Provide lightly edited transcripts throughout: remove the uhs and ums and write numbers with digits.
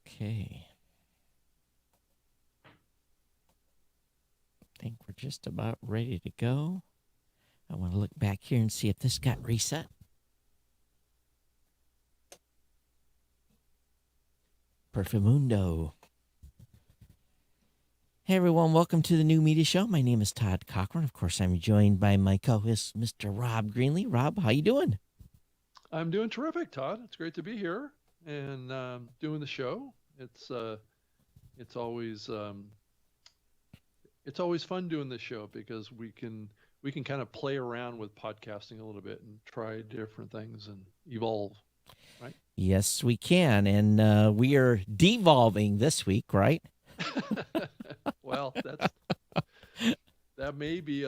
Okay. I think we're just about ready to go. I want to look back here and see if this got reset. Perfumundo. Hey everyone, welcome to the New Media Show. My name is Todd Cochran. Of course, I'm joined by my co-host, Mr. Rob Greenlee. Rob, how you doing? I'm doing terrific, Todd. It's great to be here and doing the show. It's always it's always fun doing this show because we can kind of play around with podcasting a little bit and try different things and evolve, right? Yes, we can. And we are devolving this week, right? Well, that may be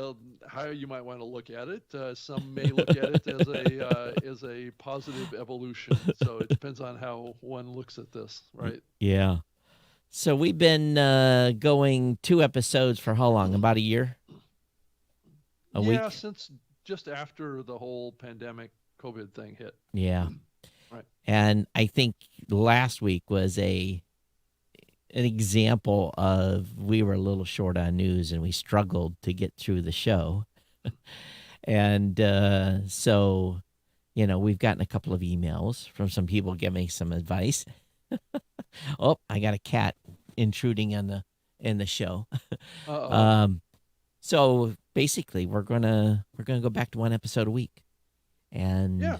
how you might want to look at it. Some may look at it as a positive evolution. So it depends on how one looks at this, right? Yeah. So we've been going 2 episodes for how long? About a year? A Yeah, week? since just after the whole pandemic COVID thing hit. Yeah. Right. And I think last week was an example of we were a little short on news and we struggled to get through the show. And so, we've gotten a couple of emails from some people giving some advice. Oh, I got a cat intruding on the show. Uh-oh. um, so basically, we're gonna go back to one episode a week, and Yeah.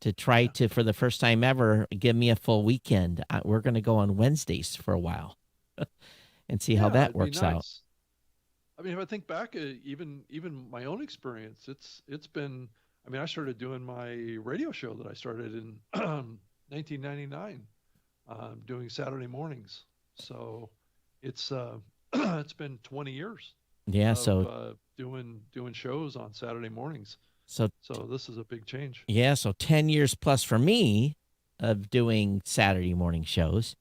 to try Yeah. to, for the first time ever, give me a full weekend. We're gonna go on Wednesdays for a while and see how Yeah, that it'd be works out. nice. I mean, if I think back, even my own experience, it's been. I mean, I started doing my radio show that I started in 1999, doing Saturday mornings. So it's it's been 20 years Yeah. of So doing shows on Saturday mornings. so So this is a big change. yeah. So 10 years plus for me of doing Saturday morning shows.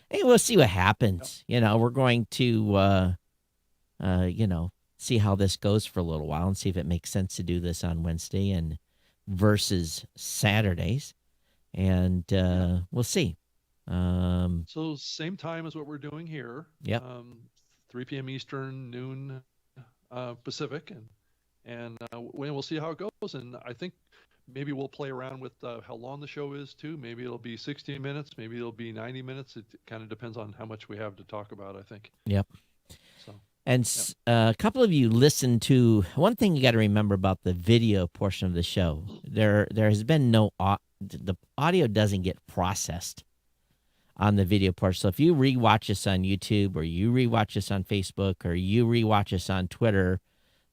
Hey, we'll see what Yep. happens. We're going to see how this goes for a little while and see if it makes sense to do this on Wednesday and versus Saturdays. And Yeah. we'll see. So same time as what we're doing here, Yep. 3 p.m. Eastern, noon Pacific, and we'll see how it goes. And I think maybe we'll play around with how long the show is too. Maybe it'll be 60 minutes, maybe it'll be 90 minutes. It kind of depends on how much we have to talk about, I think. Yep. So, And yeah. a couple of you listened to one thing you got to remember about the video portion of the show. There has been the audio doesn't get processed on the video portion. So if you rewatch us on YouTube or you rewatch us on Facebook or you rewatch us on Twitter,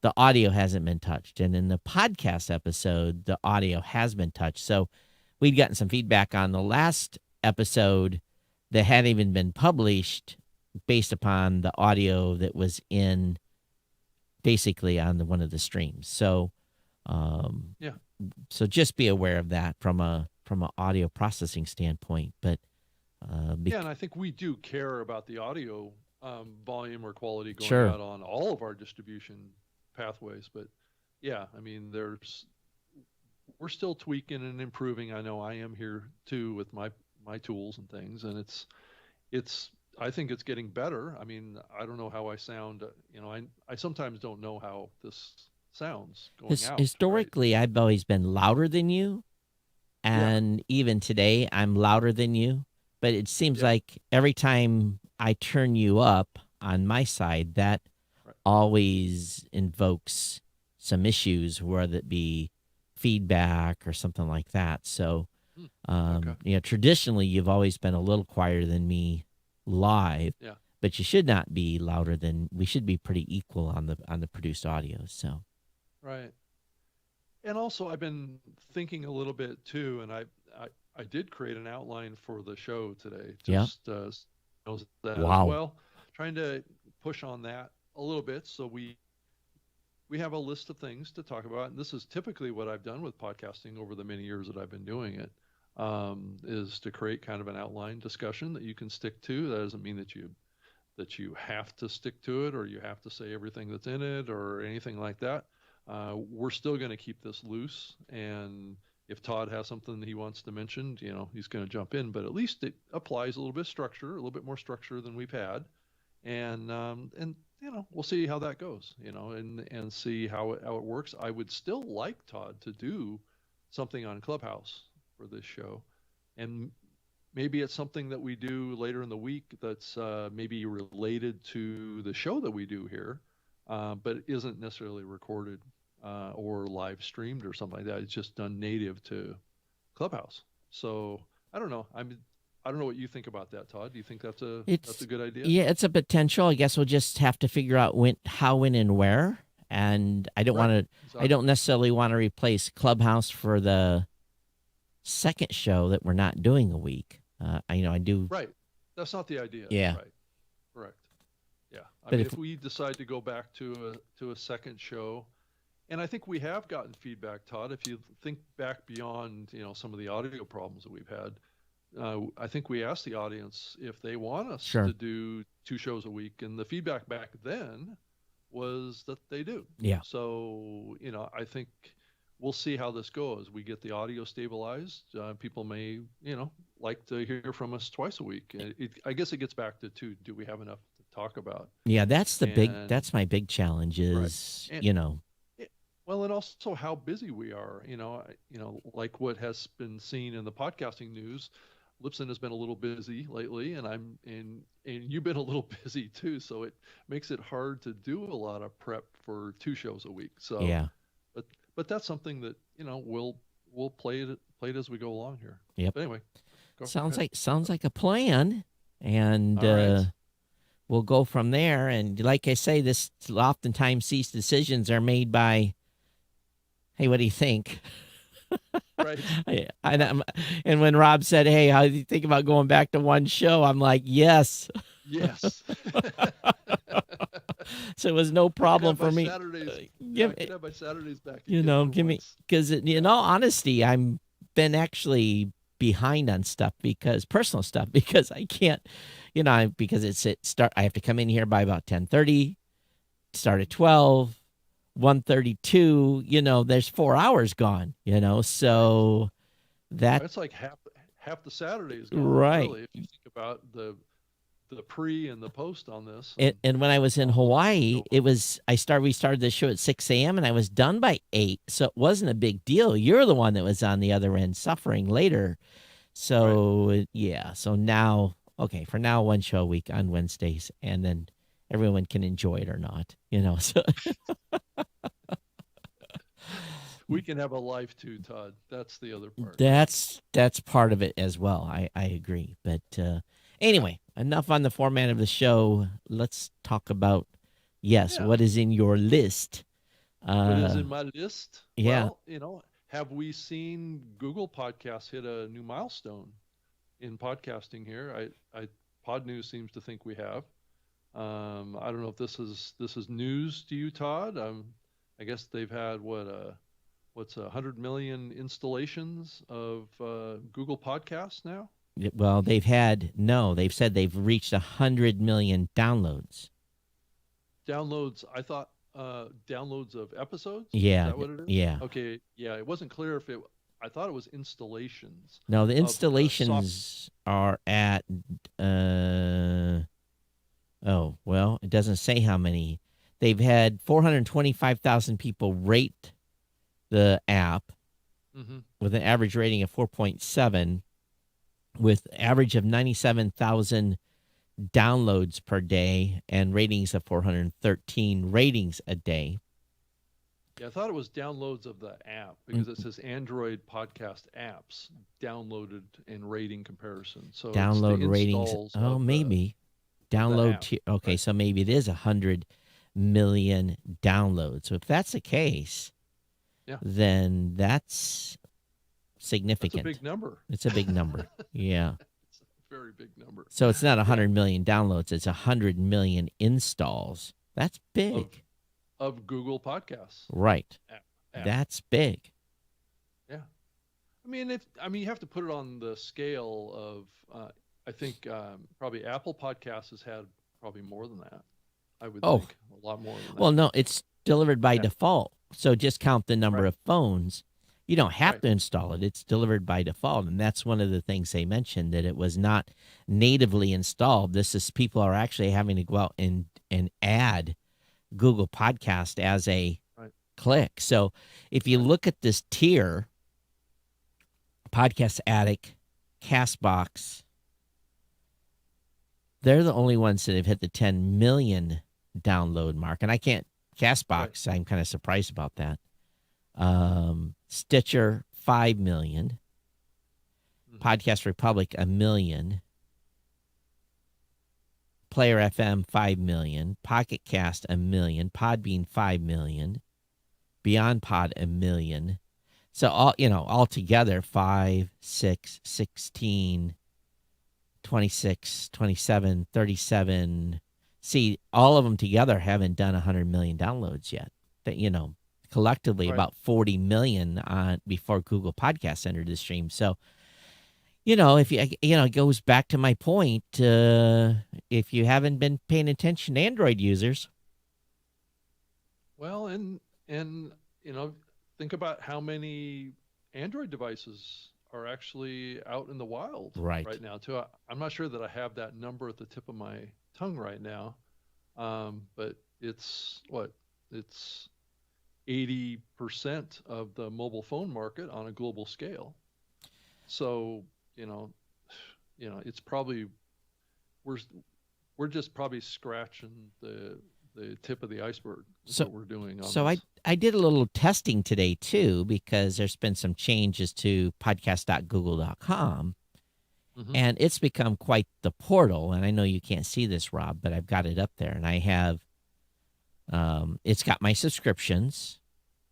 the audio hasn't been touched. And in the podcast episode, the audio has been touched. So we'd gotten some feedback on the last episode that hadn't even been published based upon the audio that was in basically on one of the streams. So Yeah. so just be aware of that from a audio processing standpoint. But Yeah. And I think we do care about the audio volume or quality going sure, out on all of our distribution pathways. But yeah, I mean, we're still tweaking and improving. I know I am here too with my tools and things, and it's I think it's getting better. I mean, I don't know how I sound. I sometimes don't know how this sounds going out. Right? Historically, I've always been louder than you, Yeah. and even today, I'm louder than you. But it seems Yeah. like every time I turn you up on my side, that Right. always invokes some issues, whether it be feedback or something like that. So, Hmm. Okay. traditionally, you've always been a little quieter than me live, Yeah. but you should not be louder than we should be pretty equal on the produced audio. So, Right. And also, I've been thinking a little bit too, and I did create an outline for the show today, yeah. just knows that as Wow. well. Trying to push on that a little bit, so we have a list of things to talk about, and this is typically what I've done with podcasting over the many years that I've been doing it. Is to create kind of an outline discussion that you can stick to. That doesn't mean that you have to stick to it or you have to say everything that's in it or anything like that. We're still going to keep this loose, and if Todd has something that he wants to mention, he's going to jump in. But at least it applies a little bit of structure, a little bit more structure than we've had, and we'll see how that goes, and see how it works. I would still like Todd to do something on Clubhouse for this show, and maybe it's something that we do later in the week that's maybe related to the show that we do here, but it isn't necessarily recorded or live streamed or something like that. It's just done native to Clubhouse. So I don't know. I don't know what you think about that, Todd. Do you think that's a good idea? Yeah, it's a potential. I guess we'll just have to figure out how, when, and where. And I don't want to. Exactly. I don't necessarily want to replace Clubhouse for the second show that we're not doing a week. I do. Right. That's not the idea. Yeah. Right. Correct. Yeah. I But mean, if we decide to go back to a second show, and I think we have gotten feedback, Todd. If you think back beyond, some of the audio problems that we've had, I think we asked the audience if they want us Sure. to do 2 shows a week, and the feedback back then was that they do. Yeah. So, I think we'll see how this goes. We get the audio stabilized. People may, like to hear from us twice a week. I guess it gets back to do we have enough to talk about? Yeah, that's my big challenge is, Right. Well, and also how busy we are. Like what has been seen in the podcasting news. Lipson has been a little busy lately, and you've been a little busy too. So it makes it hard to do a lot of prep for 2 shows a week. So yeah. But that's something that we'll play it as we go along here. Yep. But anyway, Sounds like a plan, and All right. we'll go from there. And like I say, this oftentimes these decisions are made by, hey, what do you think? Right. And when Rob said, hey, how do you think about going back to one show? I'm like, yes. Yes. So it was no problem for me. Saturdays, Give I could have my Saturdays back. give me, because in all honesty, I'm been actually behind on stuff personal stuff, because I can't, because I have to come in here by about 10:30, start at 12, 1:32, there's 4 hours gone, so That's like half the Saturdays gone, right. Really, if you think about the pre and the post on this. And when I was in Hawaii, we started the show at 6 a.m. and I was done by 8. So it wasn't a big deal. You're the one that was on the other end suffering later. So, Right. Yeah. So now, okay, for now, 1 show a week on Wednesdays, and then everyone can enjoy it or not, so. We can have a life too, Todd. That's the other part. That's part of it as well. I agree. But anyway, enough on the format of the show. Let's talk about, what is in your list. What is in my list? Yeah. Well, have we seen Google Podcasts hit a new milestone in podcasting here? Pod News seems to think we have. I don't know if this is news to you, Todd. I guess they've had what's 100 million installations of Google Podcasts now? Well, they've said they've reached 100 million downloads. Downloads, I thought downloads of episodes? Yeah. Is that what it is? Yeah. Okay, yeah, it wasn't clear I thought it was installations. No, the installations are at, it doesn't say how many. They've had 425,000 people rate the app with an average rating of 4.7, with average of 97,000 downloads per day and ratings of 413 ratings a day. Yeah, I thought it was downloads of the app, because it says Android podcast apps downloaded and rating comparison. So download it's the ratings. installs of maybe the download. app, Okay, right. so maybe it is 100 million downloads. So if that's the case, then that's significant. That's a big number. It's a big number. Yeah. It's a very big number. So it's not 100 million downloads. It's 100 million installs. That's big. Of Google Podcasts. Right. App. That's big. Yeah. I mean, you have to put it on the scale of, I think probably Apple Podcasts has had probably more than that. I would think a lot more than that. Well, no, it's delivered by default. So just count the number of phones. You don't have Right. to install it. It's delivered by default. And that's one of the things they mentioned, that it was not natively installed. This is people are actually having to go out and add Google Podcast as a Right. click. So if you Right. look at this tier, Podcast Addict, Castbox, they're the only ones that have hit the 10 million download mark. And I can't, Right. Castbox, I'm kind of surprised about that. Stitcher, 5 million. Mm-hmm. Podcast Republic, 1 million. Player FM, 5 million. Pocket Cast, 1 million. Podbean, 5 million. Beyond Pod, 1 million. So all together, 5, 6, 16, 26, 27, 37. See, all of them together haven't done 100 million downloads yet. That, collectively Right. about 40 million on before Google Podcasts entered the stream. So, if it goes back to my point, if you haven't been paying attention, Android users, Well, and you know, think about how many Android devices are actually out in the wild right? right now too. I'm not sure that I have that number at the tip of my tongue right now, but it's what it's 80% of the mobile phone market on a global scale. So you know, it's probably we're we're just probably scratching the tip of the iceberg with So, what we're doing on so I this. I did a little testing today too, because there's been some changes to podcast.google.com. Hmm. And it's become quite the portal. And I know you can't see this, Rob, but I've got it up there. And I have, it's got my subscriptions,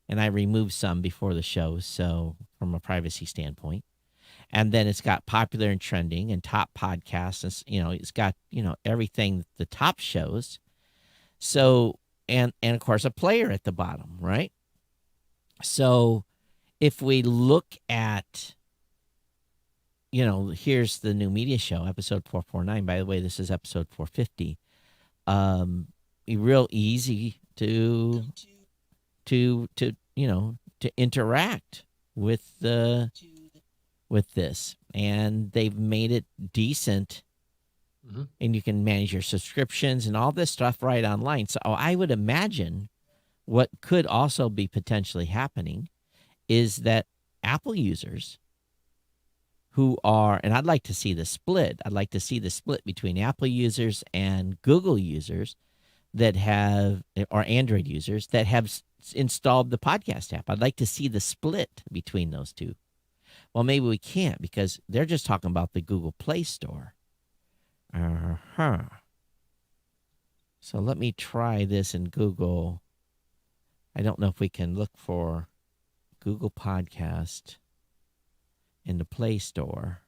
and I removed some before the show. So, from a privacy standpoint. And then it's got popular and trending and top podcasts. And, it's got, everything the top shows. Hmm. So, and of course, a player at the bottom, right? So, if we look at, here's the new media show, episode 449. By the way, this is episode 450. Um, Real easy to interact with this, and they've made it decent, Hmm. and you can manage your subscriptions and all this stuff right online. So I would imagine what could also be potentially happening is that Apple users and I'd like to see the split. I'd like to see the split between Apple users and Google users or Android users that have installed the podcast app. I'd like to see the split between those two. Well, maybe we can't, because they're just talking about the Google Play Store. Uh-huh. So let me try this in Google. I don't know if we can look for Google Podcast in the Play Store.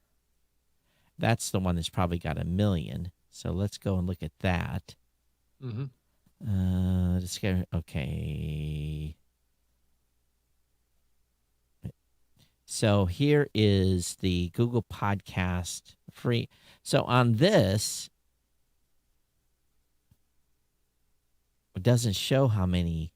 That's the one that's probably got 1 million. So let's go and look at that. Hmm. Okay. So here is the Google Podcast free. So on this, it doesn't show how many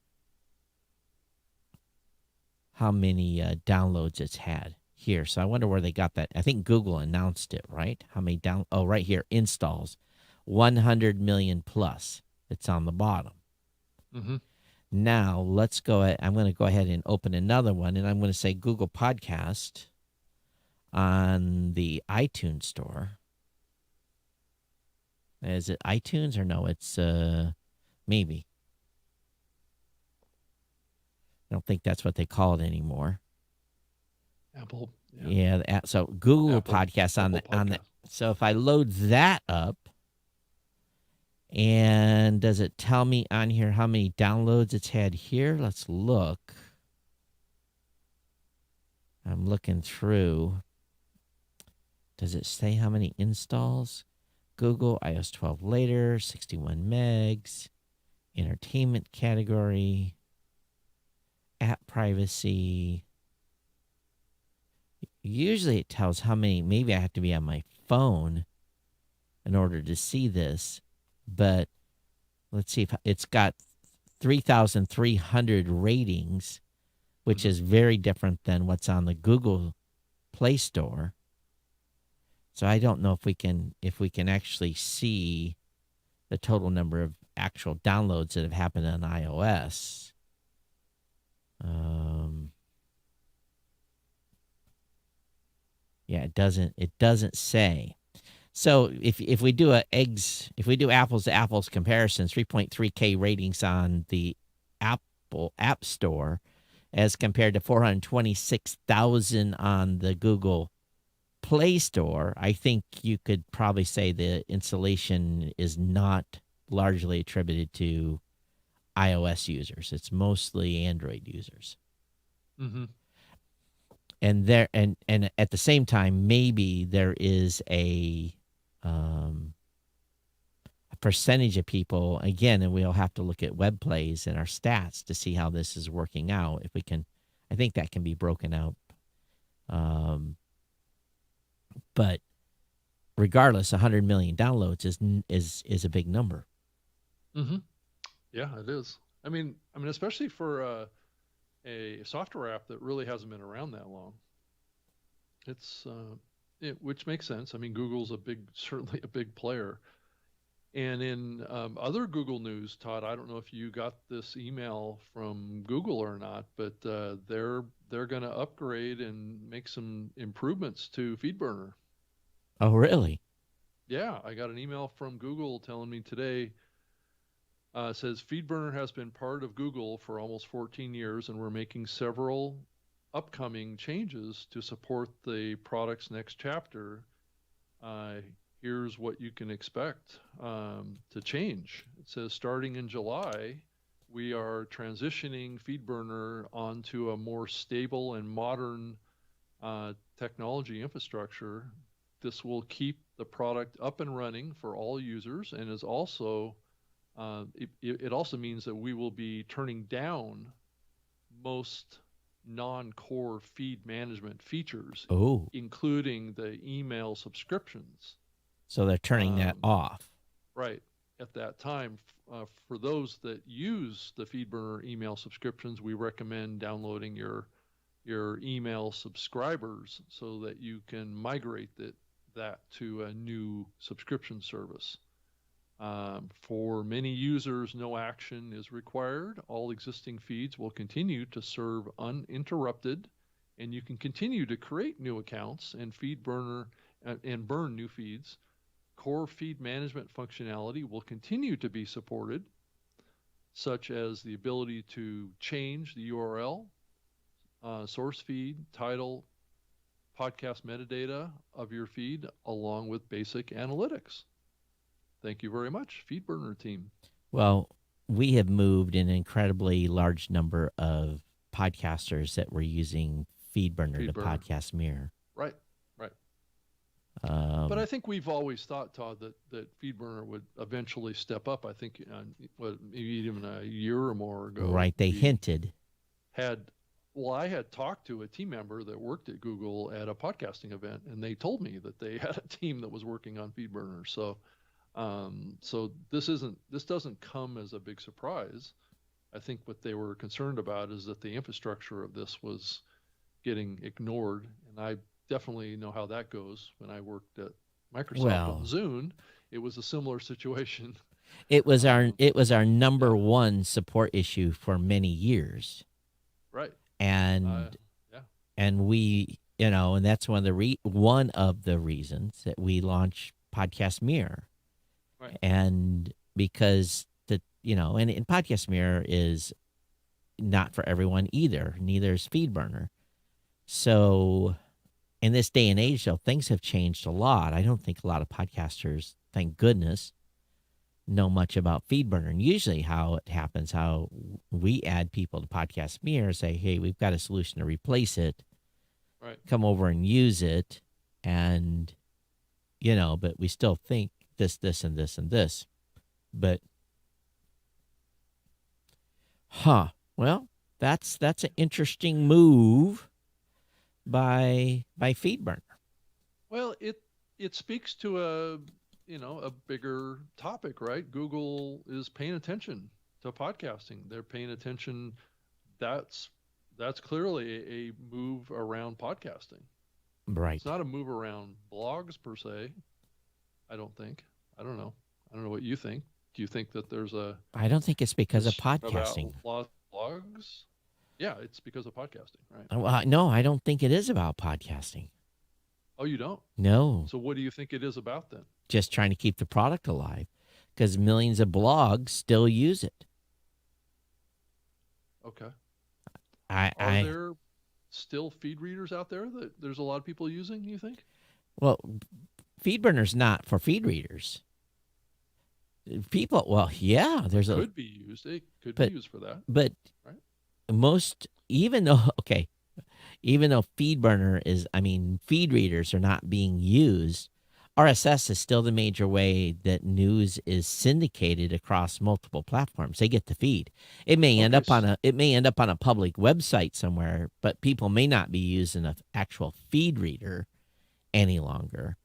downloads it's had here. So I wonder where they got that. I think Google announced it, right? How many right here, installs, 100 million plus. It's on the bottom. Hmm. Now let's go ahead. I'm going to go ahead and open another one, and I'm going to say Google Podcast on the iTunes store. Is it iTunes or no? It's maybe. I don't think that's what they call it anymore. Apple. Yeah. Yeah. So Google Apple. Podcasts on Apple the. Podcast. So if I load that up, and does it tell me on here how many downloads it's had here? Let's look. I'm looking through. Does it say how many installs? Google iOS 12 later, 61 megs, entertainment category, app privacy. Usually it tells how many. Maybe I have to be on my phone in order to see this. But let's see if it's got 3,300 ratings. which Mm-hmm. is very different than what's on the Google Play Store. So I don't know if we can actually see the total number of actual downloads that have happened on iOS. Um, yeah, it doesn't say. So if we do if we do apples to apples comparison, 3.3K ratings on the Apple App Store as compared to 426,000 on the Google Play Store, I think you could probably say the installation is not largely attributed to iOS users. It's mostly Android users. Mm-hmm. And there and at the same time, maybe there is a percentage of people again, and we'll have to look at web plays and our stats to see how this is working out. If we can, I think that can be broken out. Um, but regardless, 100 million downloads is a big number. Mm-hmm. Yeah, it is. I mean, especially for a software app that really hasn't been around that long. It's which makes sense. I mean, Google's a big, certainly a big player. And in other Google news, Todd, I don't know if you got this email from Google or not, but they're going to upgrade and make some improvements to FeedBurner. Oh, really? Yeah, I got an email from Google telling me today. Says FeedBurner has been part of Google for almost 14 years, and we're making several upcoming changes to support the product's next chapter. Uh, Here's what you can expect to change. It says starting in July, we are transitioning FeedBurner onto a more stable and modern technology infrastructure. This will keep the product up and running for all users and is also it also means that we will be turning down most non-core feed management features, Oh, including the email subscriptions. so they're turning that Um, off. right at that time, for those that use the FeedBurner email subscriptions, we recommend downloading your email subscribers so that you can migrate that to a new subscription service. For many users, no action is required. All existing feeds will continue to serve uninterrupted, and you can continue to create new accounts and feed burner and burn new feeds. Core feed management functionality will continue to be supported, such as the ability to change the URL, source feed, title, podcast metadata of your feed, along with basic analytics. Thank you very much, FeedBurner team. Well, we have moved an incredibly large number of podcasters that were using FeedBurner to FeedBurner. Podcast Mirror. Right, right. But Um, I think we've always thought, Todd, that FeedBurner would eventually step up. I think, maybe even a year or more ago, right, they we hinted. had, well, I had talked to a team member that worked at Google at a podcasting event, and they told me that they had a team that was working on FeedBurner. So this doesn't come as a big surprise. I think what they were concerned about is that the infrastructure of this was getting ignored, and I definitely know how that goes. When I worked at Microsoft on Well, Zune, it was a similar situation. Um, it was our yeah, number one support issue for many years, right. Uh, and yeah, we and that's one of the reasons that we launched Podcast Mirror, right. and because and Podcast Mirror is not for everyone either. Neither is FeedBurner. So in this day and age, though, things have changed a lot. I don't think a lot of podcasters, thank goodness, know much about FeedBurner. And usually, how it happens, how we add people to Podcast Mirror, say, "Hey, we've got a solution to replace it. Right. Come over and use it." And but we still think this, this, and this, and this. But well, that's an interesting move by FeedBurner. Well, it speaks to a bigger topic, right? Google is paying attention to podcasting. They're paying attention. That's that's clearly a move around podcasting. It's Right. not a move around blogs per se. I don't think. I don't know. I don't know what you think. Do you think that there's a I don't think it's because of concern about podcasting. lost blogs? Yeah, it's because of podcasting, right? No, I don't think it is about podcasting. Oh, you don't? No, So what do you think it is about then? just trying to keep the product alive because millions of blogs still use it. Okay. I, Are I, there still feed readers out there that there's a lot of people using, you think? well, FeedBurner's not for feed readers. People, well, yeah, It there's a, could be used. It could be but, used for that, but right? most, even though, okay, even though FeedBurner is, I mean, feed readers are not being used, RSS is still the major way that news is syndicated across multiple platforms. They get the feed. Okay. It may end up on a public website somewhere, but people may not be using an actual feed reader any longer.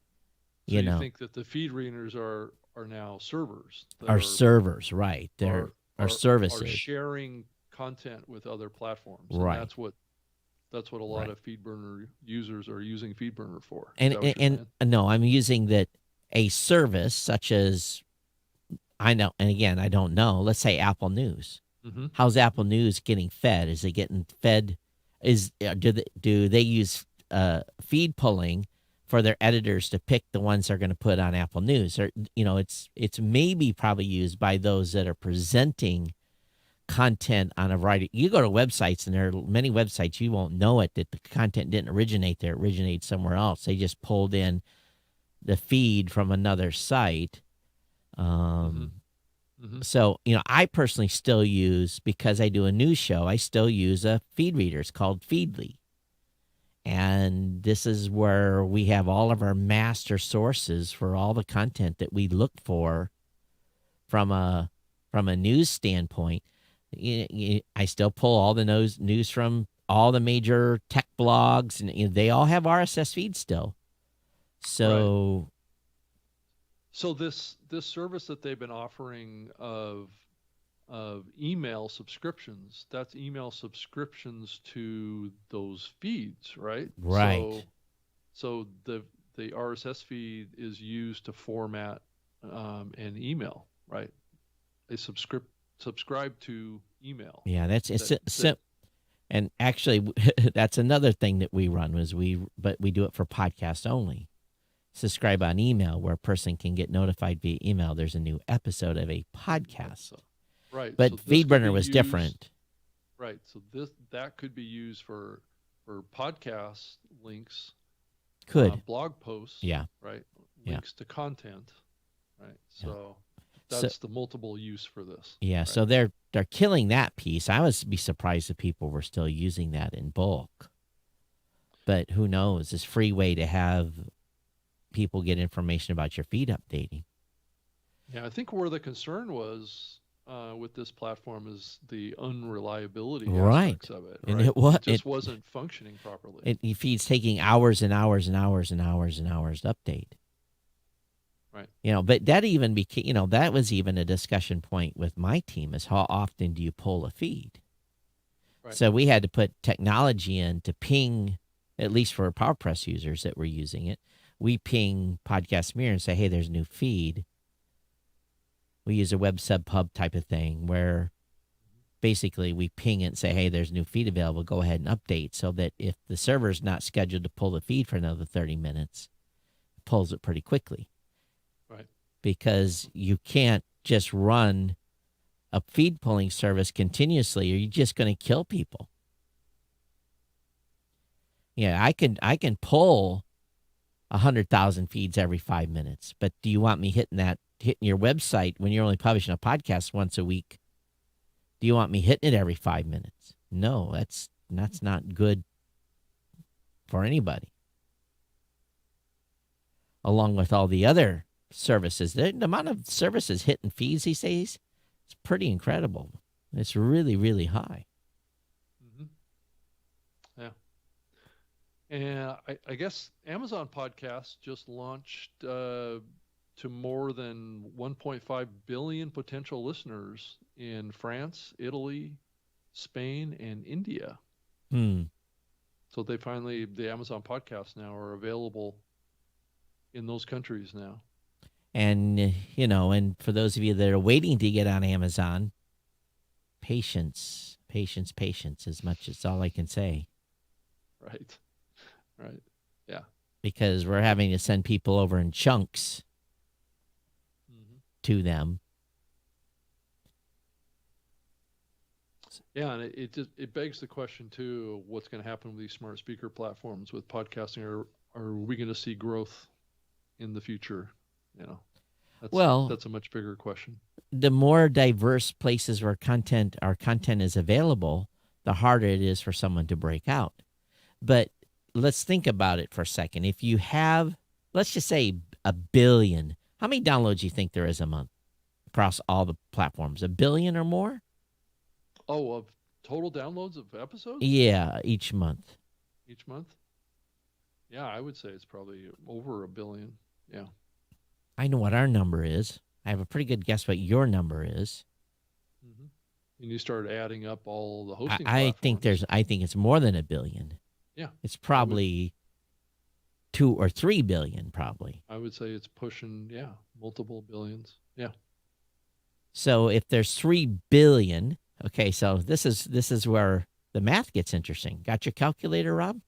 So You you know, think that the feed readers are now servers that our servers, right? They're are our are are services, sharing content with other platforms, and right? that's what a lot Right. of FeedBurner users are using FeedBurner for. Is And that what and, you're and saying? no, I'm using that a service such as I know, and again, I don't know. Let's say Apple News. Mm-hmm. How's Mm-hmm. Apple News getting fed? Is it getting fed? Do they use feed pulling for their editors to pick the ones they're going to put on Apple News? Or it's maybe probably used by those that are presenting content on a variety. You go to websites, and there are many websites you won't know it that the content didn't originate there; it originated somewhere else. They just pulled in the feed from another site. Mm-hmm. Um, Mm-hmm. so, I personally still use, because I do a news show, I still use a feed reader. It's called Feedly. And this is where we have all of our master sources for all the content that we look for from a news standpoint. I still pull all the news from all the major tech blogs, and they all have RSS feeds still. Right. So, So this service that they've been offering of email subscriptions, that's email subscriptions to those feeds, right? right. So the RSS feed is used to format an email, right? They subscribe to email. Yeah, that's That it's. And actually, that's another thing that we run but we do it for podcast only. Subscribe on email, where a person can get notified via email. There's a new episode of a podcast. episode. Right. But So this could be FeedBurner was used. different. Right. So that could be used for podcast links, Could. blog posts, Yeah. right? Yeah. Links to content, right? Yeah. So So that's the multiple use for this, yeah, right? so they're killing that piece. I would be surprised if people were still using that in bulk. But who knows? It's a free way to have people get information about your feed updating. Yeah, I think where the concern was with this platform is the unreliability Right. aspects of it, And right? it what It just wasn't functioning properly. it feeds taking hours and hours and hours and hours and hours to update. Right. But that even became, that was even a discussion point with my team, is how often do you pull a feed? Right. So we had to put technology in to ping, at least for PowerPress users that were using it. We ping Podcast Mirror and say, hey, there's a new feed. We use a web sub pub type of thing where basically we ping it and say, hey, there's a new feed available. Go ahead and update, so that if the server's not scheduled to pull the feed for another 30 minutes, it pulls it pretty quickly. Right. Because you can't just run a feed pulling service continuously, or you're just going to kill people. Yeah, I can pull 100,000 feeds every 5 minutes, but do you want me hitting your website when you're only publishing a podcast once a week? Do you want me hitting it every 5 minutes? No, that's not good for anybody. Along with all the other services, the amount of services hitting feeds these days, it's pretty incredible. It's really, really high. Mm-hmm. Yeah. And I guess Amazon Podcasts just launched to more than 1.5 billion potential listeners in France, Italy, Spain, and India. Hmm. So the Amazon podcasts now are available in those countries now. And, and for those of you that are waiting to get on Amazon, patience, patience, patience, as much as all I can say, Right. Right. Yeah. because we're having to send people over in chunks Hmm. to them. Yeah, and it begs the question too, what's going to happen with these smart speaker platforms with podcasting? Are we going to see growth in the future? You know, Well, that's a much bigger question. the more diverse places where our content is available, the harder it is for someone to break out. But let's think about it for a second. If you have, let's just say, a billion, how many downloads do you think there is a month across all the platforms? A billion or more? Oh, of total downloads of episodes Yeah, each month. each month? Yeah, I would say it's probably over a billion. Yeah. I know what our number is. I have a pretty good guess what your number is. Hmm. And you start adding up all the I, hosting I think platforms. I think it's more than a billion. Yeah, It's I would probably 2 or 3 billion, probably. I would say it's pushing, yeah, multiple billions. Yeah. So if there's 3 billion, okay, so this is where the math gets interesting. Got your calculator, Rob?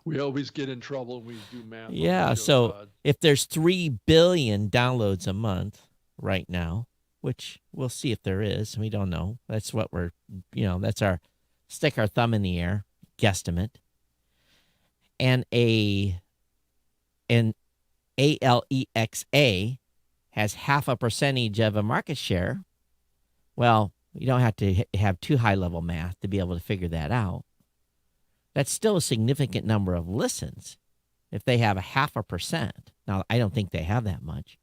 We always get in trouble when we do math on the Yeah, show, so Todd. if there's 3 billion downloads a month right now, which we'll see if there is, we don't know. That's what that's our stick our thumb in the air guesstimate. And an Alexa has half a percentage of a market share. Well, you don't have to have too high level math to be able to figure that out. That's still a significant number of listens if they have a half a percent. Now, I don't think they have that much,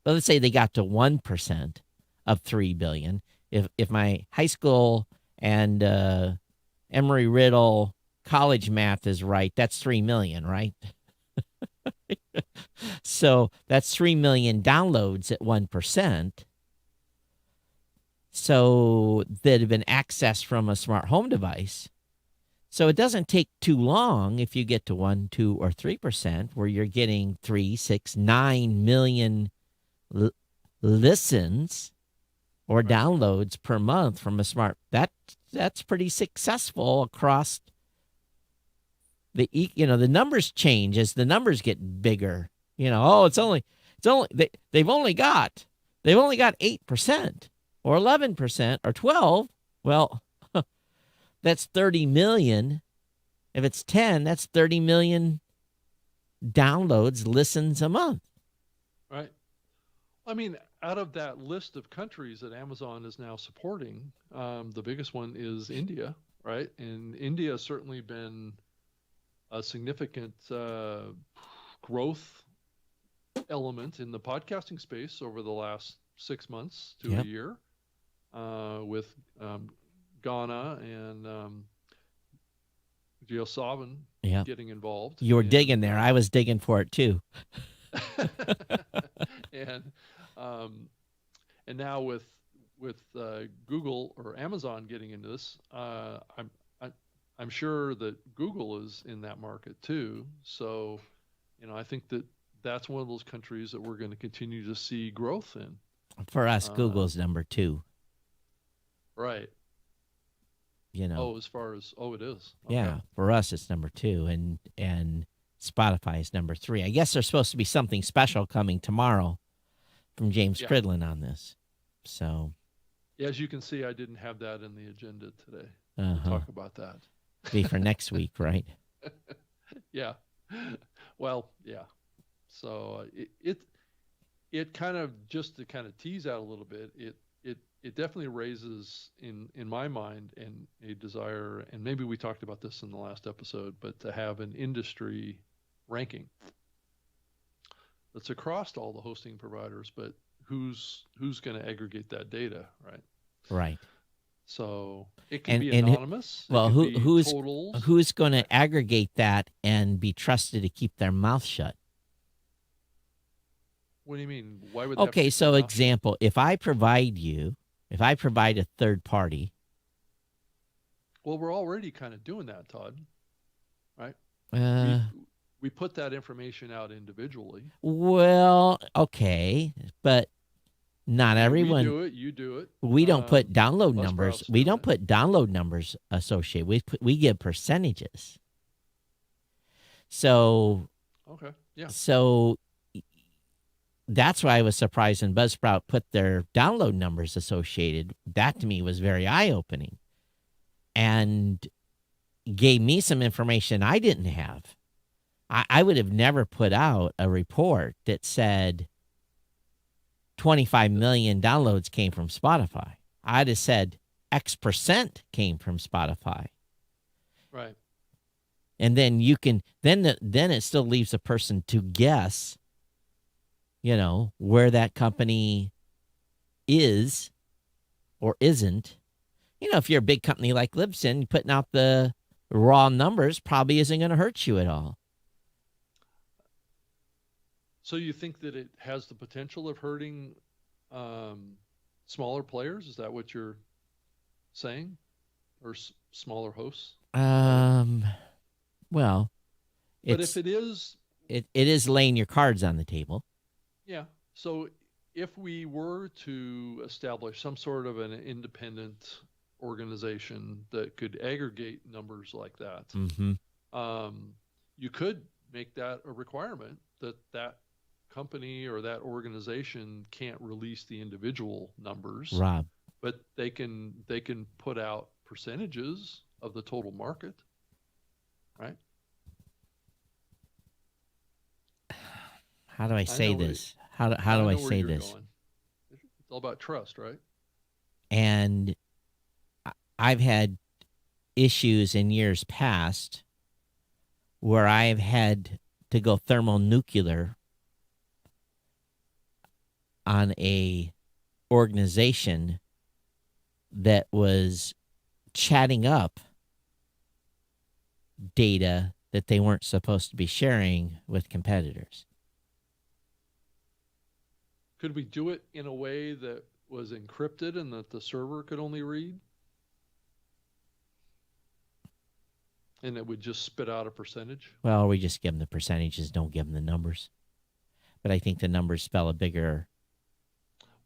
but let's say they got to 1% of 3 billion. If my high school and Emory Riddle college math is right, that's 3 million, right? So that's 3 million downloads at 1%. So that have been accessed from a smart home device. So it doesn't take too long if you get to 1, 2, or 3%, where you're getting 3, 6, 9 million listens or Right. downloads per month from a smart. That's pretty successful across the numbers change as the numbers get bigger. They've only got 8% or 11% or 12. Well, that's 30 million. If it's 10, that's 30 million downloads, listens a month. Right. I mean, out of that list of countries that Amazon is now supporting, the biggest one is India, right? And India has certainly been a significant growth element in the podcasting space over the last 6 months to a Yep. year, with Ghana and Savin Yep. getting involved, You were digging there. I was digging for it too. and um, and now with Google or Amazon getting into this, I'm sure that Google is in that market too. So, I think that's one of those countries that we're going to continue to see growth in. For us, Uh, Google's number 2. right. You know, Oh, it is. Okay. yeah. For us, it's number 2, and Spotify is number 3. I guess there's supposed to be something special coming tomorrow from James Yeah. Cridlin on this. So, As you can see, I didn't have that in the agenda today to uh-huh. talk about that. Be for next week, right? Yeah. Well, yeah. So it kind of, just to kind of tease out a little bit, it definitely raises in my mind and a desire, and maybe we talked about this in the last episode, but to have an industry ranking that's across all the hosting providers, but who's going to aggregate that data, right? Right. So it can And be and anonymous. It well, can be who's totals. who's going Right. to aggregate that and be trusted to keep their mouth shut? What do you mean? Why would they have to Okay, keep their so mouth shut? example, if I provide a third party Well, we're already kind of doing that, Todd, right? We Uh, we put that information out individually. well, okay, but not We everyone. do it. You do it. We don't put download numbers. Buzzsprouts We doing don't it. put download numbers associated. We give percentages. So Okay. Yeah. so that's why I was surprised when Buzzsprout put their download numbers associated. That to me was very eye opening, and gave me some information I didn't have. I would have never put out a report that said 25 million downloads came from Spotify. I'd have said X percent came from Spotify. Right. And then you can then it still leaves a person to guess, where that company is or isn't. If you're a big company like Libsyn, putting out the raw numbers probably isn't going to hurt you at all. So you think that it has the potential of hurting smaller players? Is that what you're saying, or smaller hosts? Is that what? Um, well, But if it's it is, it is laying your cards on the table. yeah. So if we were to establish some sort of an independent organization that could aggregate numbers like that, Mm-hmm. um, you could make that a requirement that that company or that organization can't release the individual numbers, Rob, but they can put out percentages of the total market, right? how do I I say know where this? How I do I know where say you're this? going. It's all about trust, right? And I've had issues in years past where I've had to go thermonuclear on a organization that was chatting up data that they weren't supposed to be sharing with competitors. Could we do it in a way that was encrypted and that the server could only read, and it would just spit out a percentage? Well, we just give them the percentages, don't give them the numbers. But I think the numbers spell a bigger.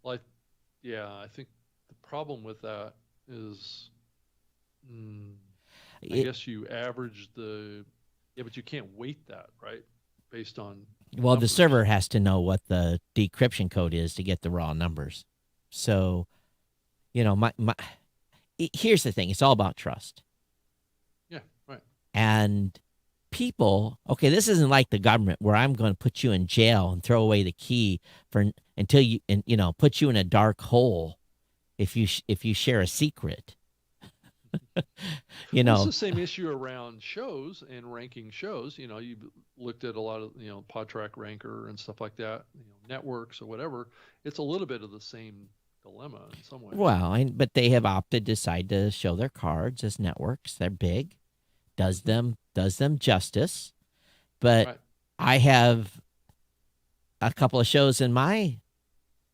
Well, yeah, I think the problem with that is, mm, I It, guess you average yeah, but you can't weight that, right? Based on well, the numbers. server has to know what the decryption code is to get the raw numbers. So, my here's the thing: it's all about trust. Yeah, right. And people, okay, this isn't like the government where I'm going to put you in jail and throw away the key for until you and put you in a dark hole if you share a secret. you Well, it's know the same issue around shows and ranking shows. You looked at a lot of, Podtrack Ranker and stuff like that, networks or whatever. It's a little bit of the same dilemma in some ways. but they have opted to decide to show their cards as networks. They're big, Hmm. does them justice. But Right. I have a couple of shows in my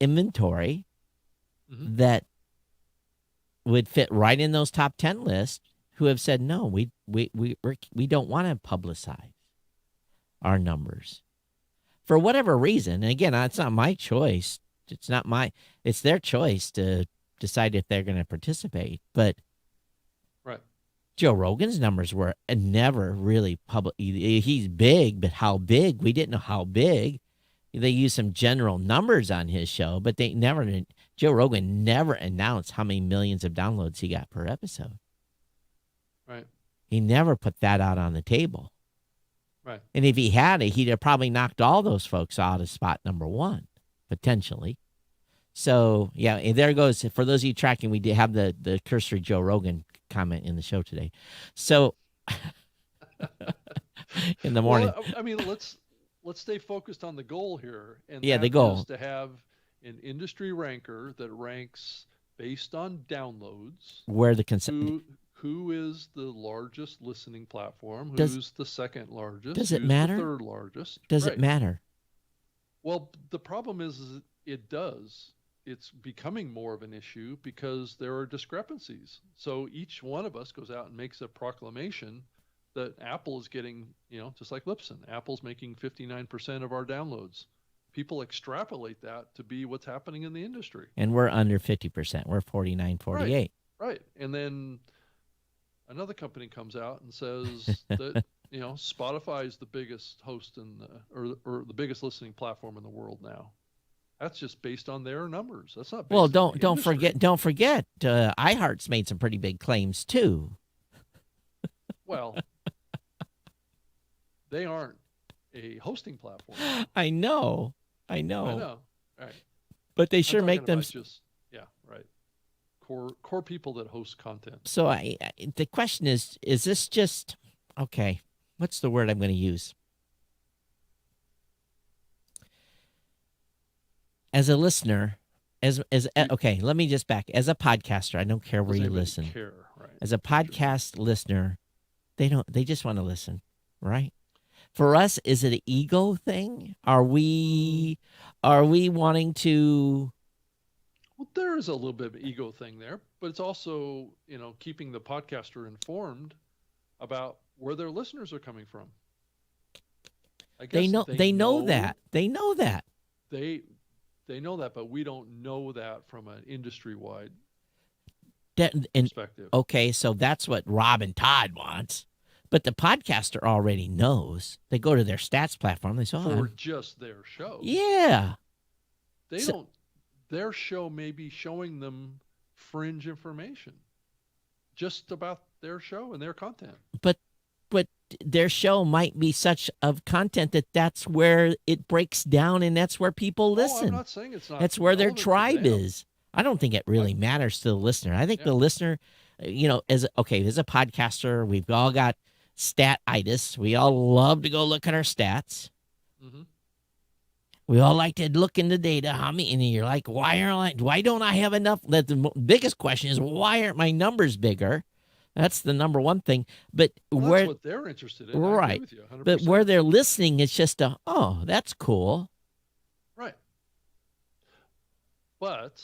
inventory Hmm. that would fit right in those top 10 lists who have said no, we don't want to publicize our numbers for whatever reason. And again, it's not my choice. It's their choice to decide if they're going to participate. But Right. Joe Rogan's numbers were never really public. He's big, but how big? We didn't know how big. They used some general numbers on his show, but Joe Rogan never announced how many millions of downloads he got per episode. Right. He never put that out on the table. Right. And if he had it, he'd have probably knocked all those folks out of spot number one, potentially. So, yeah, and there goes. For those of you tracking, we did have the cursory Joe Rogan comment in the show today. So, in the morning. Well, I mean, let's stay focused on the goal here, and Yeah, the that is goal. to have an industry ranker that ranks based on downloads. Where the consent. Who is the largest listening platform? Does Who's the second largest? does it Who's the matter? third largest? Does it Right. matter? Well, the problem is it does. it's becoming more of an issue because there are discrepancies. So each one of us goes out and makes a proclamation that Apple is getting, just like Lipson, Apple's making 59% of our downloads. People extrapolate that to be what's happening in the industry. And we're under 50%. We're 49, 48. Right. And then another company comes out and says that, Spotify is the biggest host or the biggest listening platform in the world now. That's just based on their numbers. That's not based Well, on the industry. don't forget, iHeart's made some pretty big claims too. Well, they aren't a hosting platform. I know. I know. Right. But they sure make them. Right. Core people that host content. So the question is this just okay? What's the word I'm going to use? As a listener, okay, let me just back. As a podcaster, I don't care where you listen. Right. As a podcast listener, they just want to listen, right? For us, is it an ego thing? Are we wanting to? Well, there is a little bit of an ego thing there, but it's also, keeping the podcaster informed about where their listeners are coming from. I guess they know that. They know that. They know that, but we don't know that from an industry-wide perspective. Okay, so that's what Rob and Todd wants. But the podcaster already knows. They go to their stats platform. They say, for just their show. Yeah. Their show may be showing them fringe information just about their show and their content. But their show might be such of content that's where it breaks down and that's where people listen. I'm not saying it's not. That's where their tribe is. I don't think it really matters to the listener. I think the listener, as a podcaster, we've all got stat-itis. We all love to go look at our stats. Mm-hmm. We all like to look in the data. How many? And you're like, why don't I have enough? The biggest question is, why aren't my numbers bigger? That's the number one thing. But that's what they're interested in. Right. I agree with you 100%. But where they're listening, it's just that's cool. Right. But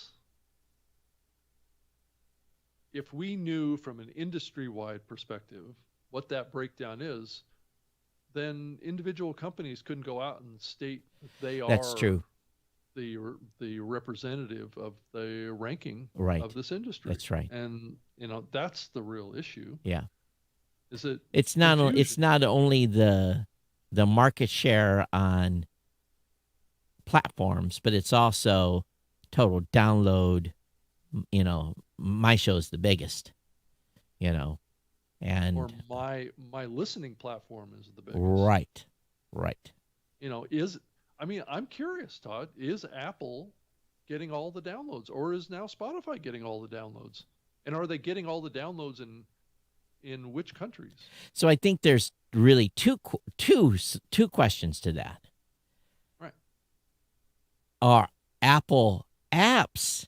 if we knew from an industry-wide perspective what that breakdown is, then individual companies couldn't go out and state that they are. That's true. The representative of the ranking of this industry. That's right. And that's the real issue. Yeah. Is it? It's not only the market share on platforms, but it's also total download. My show's the biggest. And or my listening platform is the biggest. Right. I'm curious, Todd, is Apple getting all the downloads, or is now Spotify getting all the downloads? And are they getting all the downloads in which countries? So I think there's really two questions to that. Right. Are Apple apps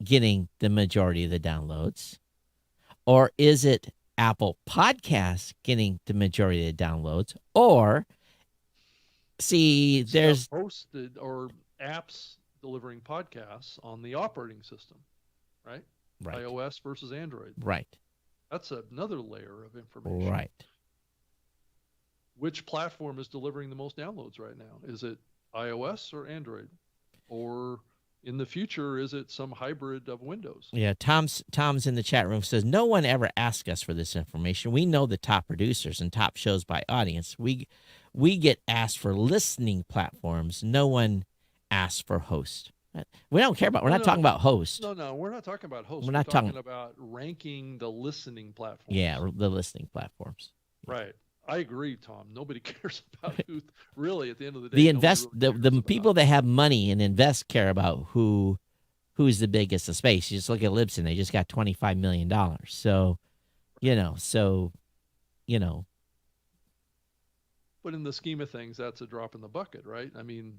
getting the majority of the downloads, or is it Apple Podcasts getting the majority of the downloads, or there's hosted or apps delivering podcasts on the operating system, right? iOS versus Android. Right. That's another layer of information. Right. Which platform is delivering the most downloads right now? Is it iOS or Android? Or in the future, is it some hybrid of Windows? Yeah, Tom's in the chat room says, no one ever asked us for this information. We know the top producers and top shows by audience. We get asked for listening platforms. No one asks for host. We don't care about. We're not talking about host. No, we're not talking about host. We're not talking about ranking the listening platforms. Yeah, the listening platforms. Right. I agree, Tom. Nobody cares about who really at the end of the day. The people that have money and invest care about who's the biggest in space. You just look at Libsyn; they just got $25 million. So, But in the scheme of things, that's a drop in the bucket, right? I mean,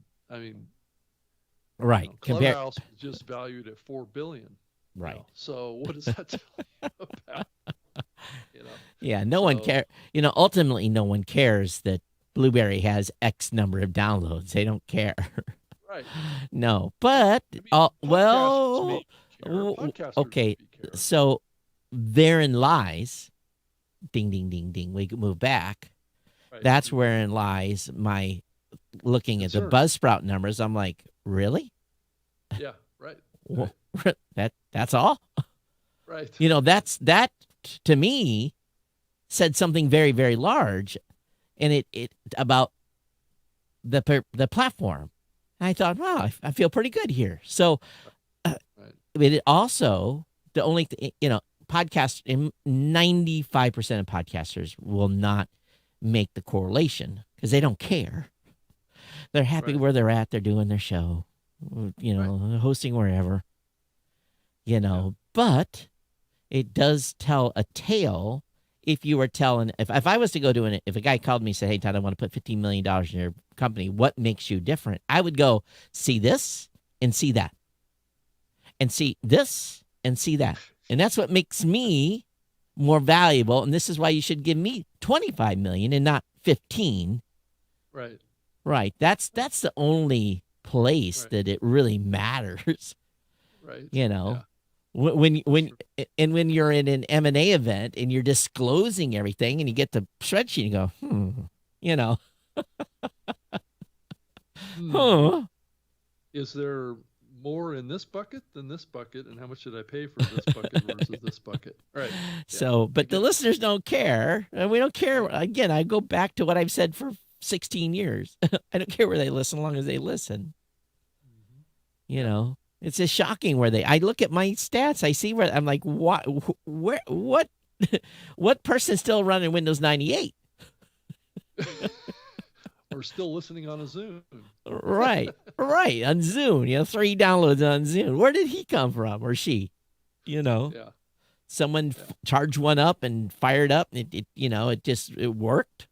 right. Clubhouse is just valued at $4 billion. Right. So what does that tell you about? Yeah, no one cares. Ultimately, no one cares that Blueberry has X number of downloads. They don't care. Right. No, I, but I mean, podcasters well, may care. Podcasters okay. maybe care. So therein lies, ding, ding, ding, ding. We move back. Right. That's We do. wherein lies my looking at the Concern. Buzzsprout numbers. I'm like, really? Yeah. Right. Wha- Right. that's all? Right. That to me said something very, very large, and it about the platform. And I thought, wow, I feel pretty good here. So Right. it also the only podcast 95% of podcasters will not make the correlation because they don't care. They're happy Right. where they're at. They're doing their show, Right. hosting wherever, Yeah. But it does tell a tale. If you were telling, if I was to go to if a guy called me and said, "Hey, Todd, I want to put $15 million in your company. What makes you different?" I would go see this and see that, and see this and see that, and that's what makes me more valuable. And this is why you should give me 25 million and not 15. Right. Right. That's the only place Right. that it really matters. Right. You Yeah. know, when Sure. and when you're in an M&A event and you're disclosing everything and you get the spreadsheet and you go, you know, Hmm. huh. Is there more in this bucket than this bucket, and how much should I pay for this bucket versus this bucket? Right. Yeah. So, I but the get it. listeners don't care. And we don't care. Right. Again, I go back to what I've said for 16 years. I don't care where they listen, as long as they listen. Hmm. You Yeah. know, it's just shocking where I look at my stats. I see where I'm like, what, what person's still running Windows 98? Or still listening on a Zoom. Right, right. On Zoom, 3 downloads on Zoom. Where did he come from or she? You know, Yeah. someone Yeah. charged one up and fired up. It worked.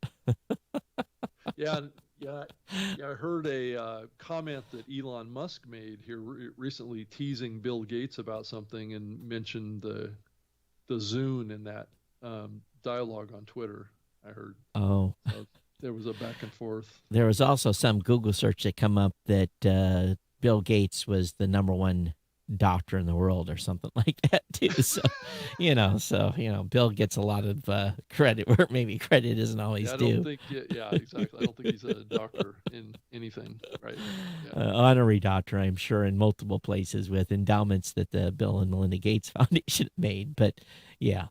Yeah. Yeah. Yeah. I heard a comment that Elon Musk made here recently, teasing Bill Gates about something, and mentioned the Zune in that dialogue on Twitter. I heard. Oh, So there was a back and forth. there was also some Google search that come up that Bill Gates was the number one doctor in the world or something like that too. So, Bill gets a lot of credit where maybe credit isn't Yeah, always I don't due. think. Yeah, exactly. I don't think he's a doctor in anything. Right. Yeah. Honorary doctor, I'm sure, in multiple places with endowments that the Bill and Melinda Gates Foundation made. But yeah,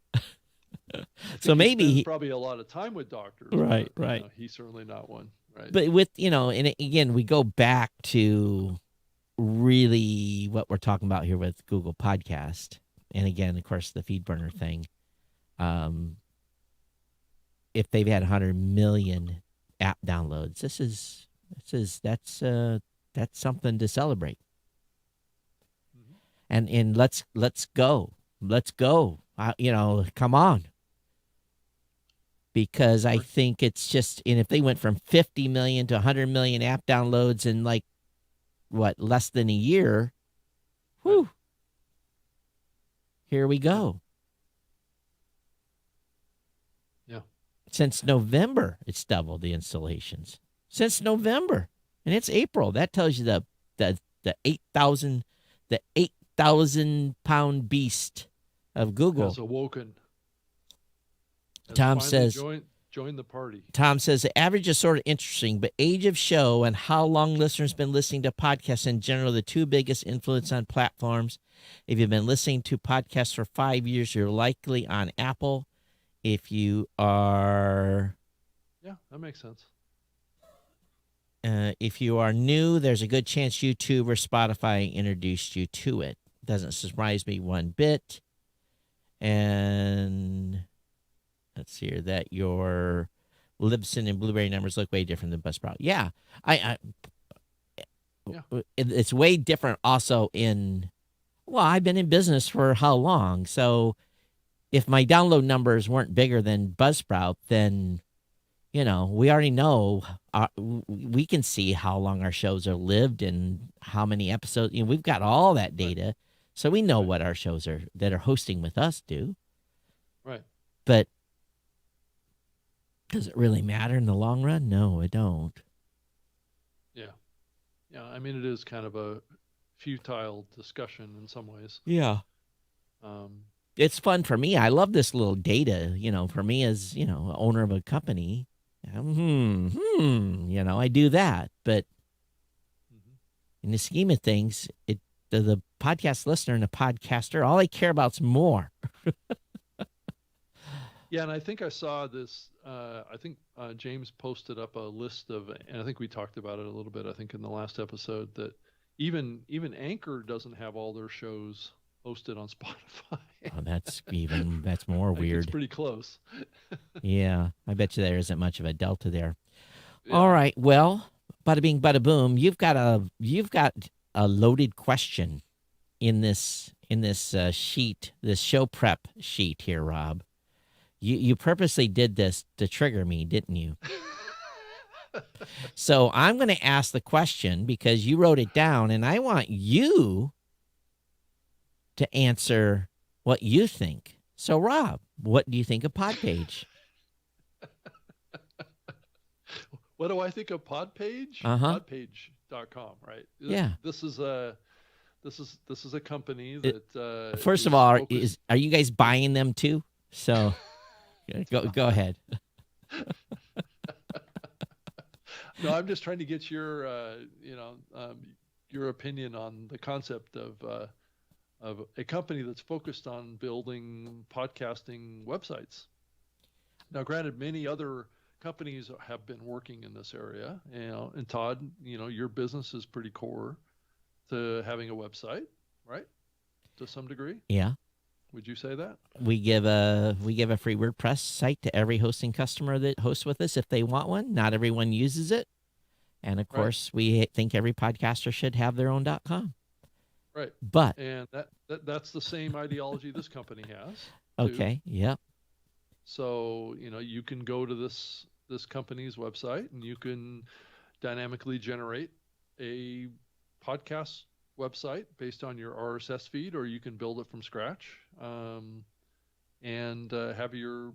I so think he maybe spends probably a lot of time with doctors, right, but right. he's certainly not one. Right. But with and again, we go back to really what we're talking about here with Google Podcast, and again, of course, the feed burner thing. Um, if they've had 100 million app downloads, that's something to celebrate. Hmm. And let's go. Come on, because I Sure. think it's just, and if they went from 50 million to 100 million app downloads in like what, less than a year, Right. whew, here we Yeah. go. Yeah. Since November, it's doubled the installations. Since November, and it's April. That tells you the 8,000 pound beast of Google. Has awoken. Has Tom finally says. joined the party. Tom says the average is sort of interesting, but age of show and how long listeners been listening to podcasts in general, the two biggest influence on platforms. If you've been listening to podcasts for 5 years, you're likely on Apple. If you are Yeah, that makes sense. if you are new, there's a good chance YouTube or Spotify introduced you to it. Doesn't surprise me one bit. And let's see here, that your Libsyn and Blueberry numbers look way different than Buzzsprout. Yeah, I Yeah. it's way different also well, I've been in business for how long? So if my download numbers weren't bigger than Buzzsprout, then, we already know, we can see how long our shows are lived and how many episodes, we've got all that Right. data. So we know Right. what our shows that are hosting with us do. Right. But does it really matter in the long run? No, it don't. Yeah. Yeah, I mean, it is kind of a futile discussion in some ways. Yeah. Um, It's fun for me. I love this little data, for me as, owner of a company. I do that. But mhm. in the scheme of things, the podcast listener and the podcaster, all they care about's more. Yeah, and I think I saw this. I think James posted up a list of, and I think we talked about it a little bit. I think in the last episode that even Anchor doesn't have all their shows hosted on Spotify. Oh, that's more I think it's weird. pretty close. Yeah, I bet you there isn't much of a delta there. All Yeah. right, well, bada bing, bada boom. You've got a loaded question in this sheet, this show prep sheet here, Rob. You purposely did this to trigger me, didn't you? So I'm going to ask the question because you wrote it down, and I want you to answer what you think. So, Rob, what do you think of Podpage? What do I think of Podpage? Uh huh. Podpage.com, right? Yeah. This is a company It, that first of is all, focused. are you guys buying them too? So go ahead. No, I'm just trying to get your opinion on the concept of a company that's focused on building podcasting websites. Now, granted, many other companies have been working in this area, and Todd, your business is pretty core to having a website, right? To some degree, Yeah. would you say that? We give a free WordPress site to every hosting customer that hosts with us if they want one. Not everyone uses it. And of Right, course, we think every podcaster should have their own .com. right. But And that's the same ideology this company has too. okay, yep. So, you can go to this company's website and you can dynamically generate a podcast website based on your RSS feed, or you can build it from scratch, and have your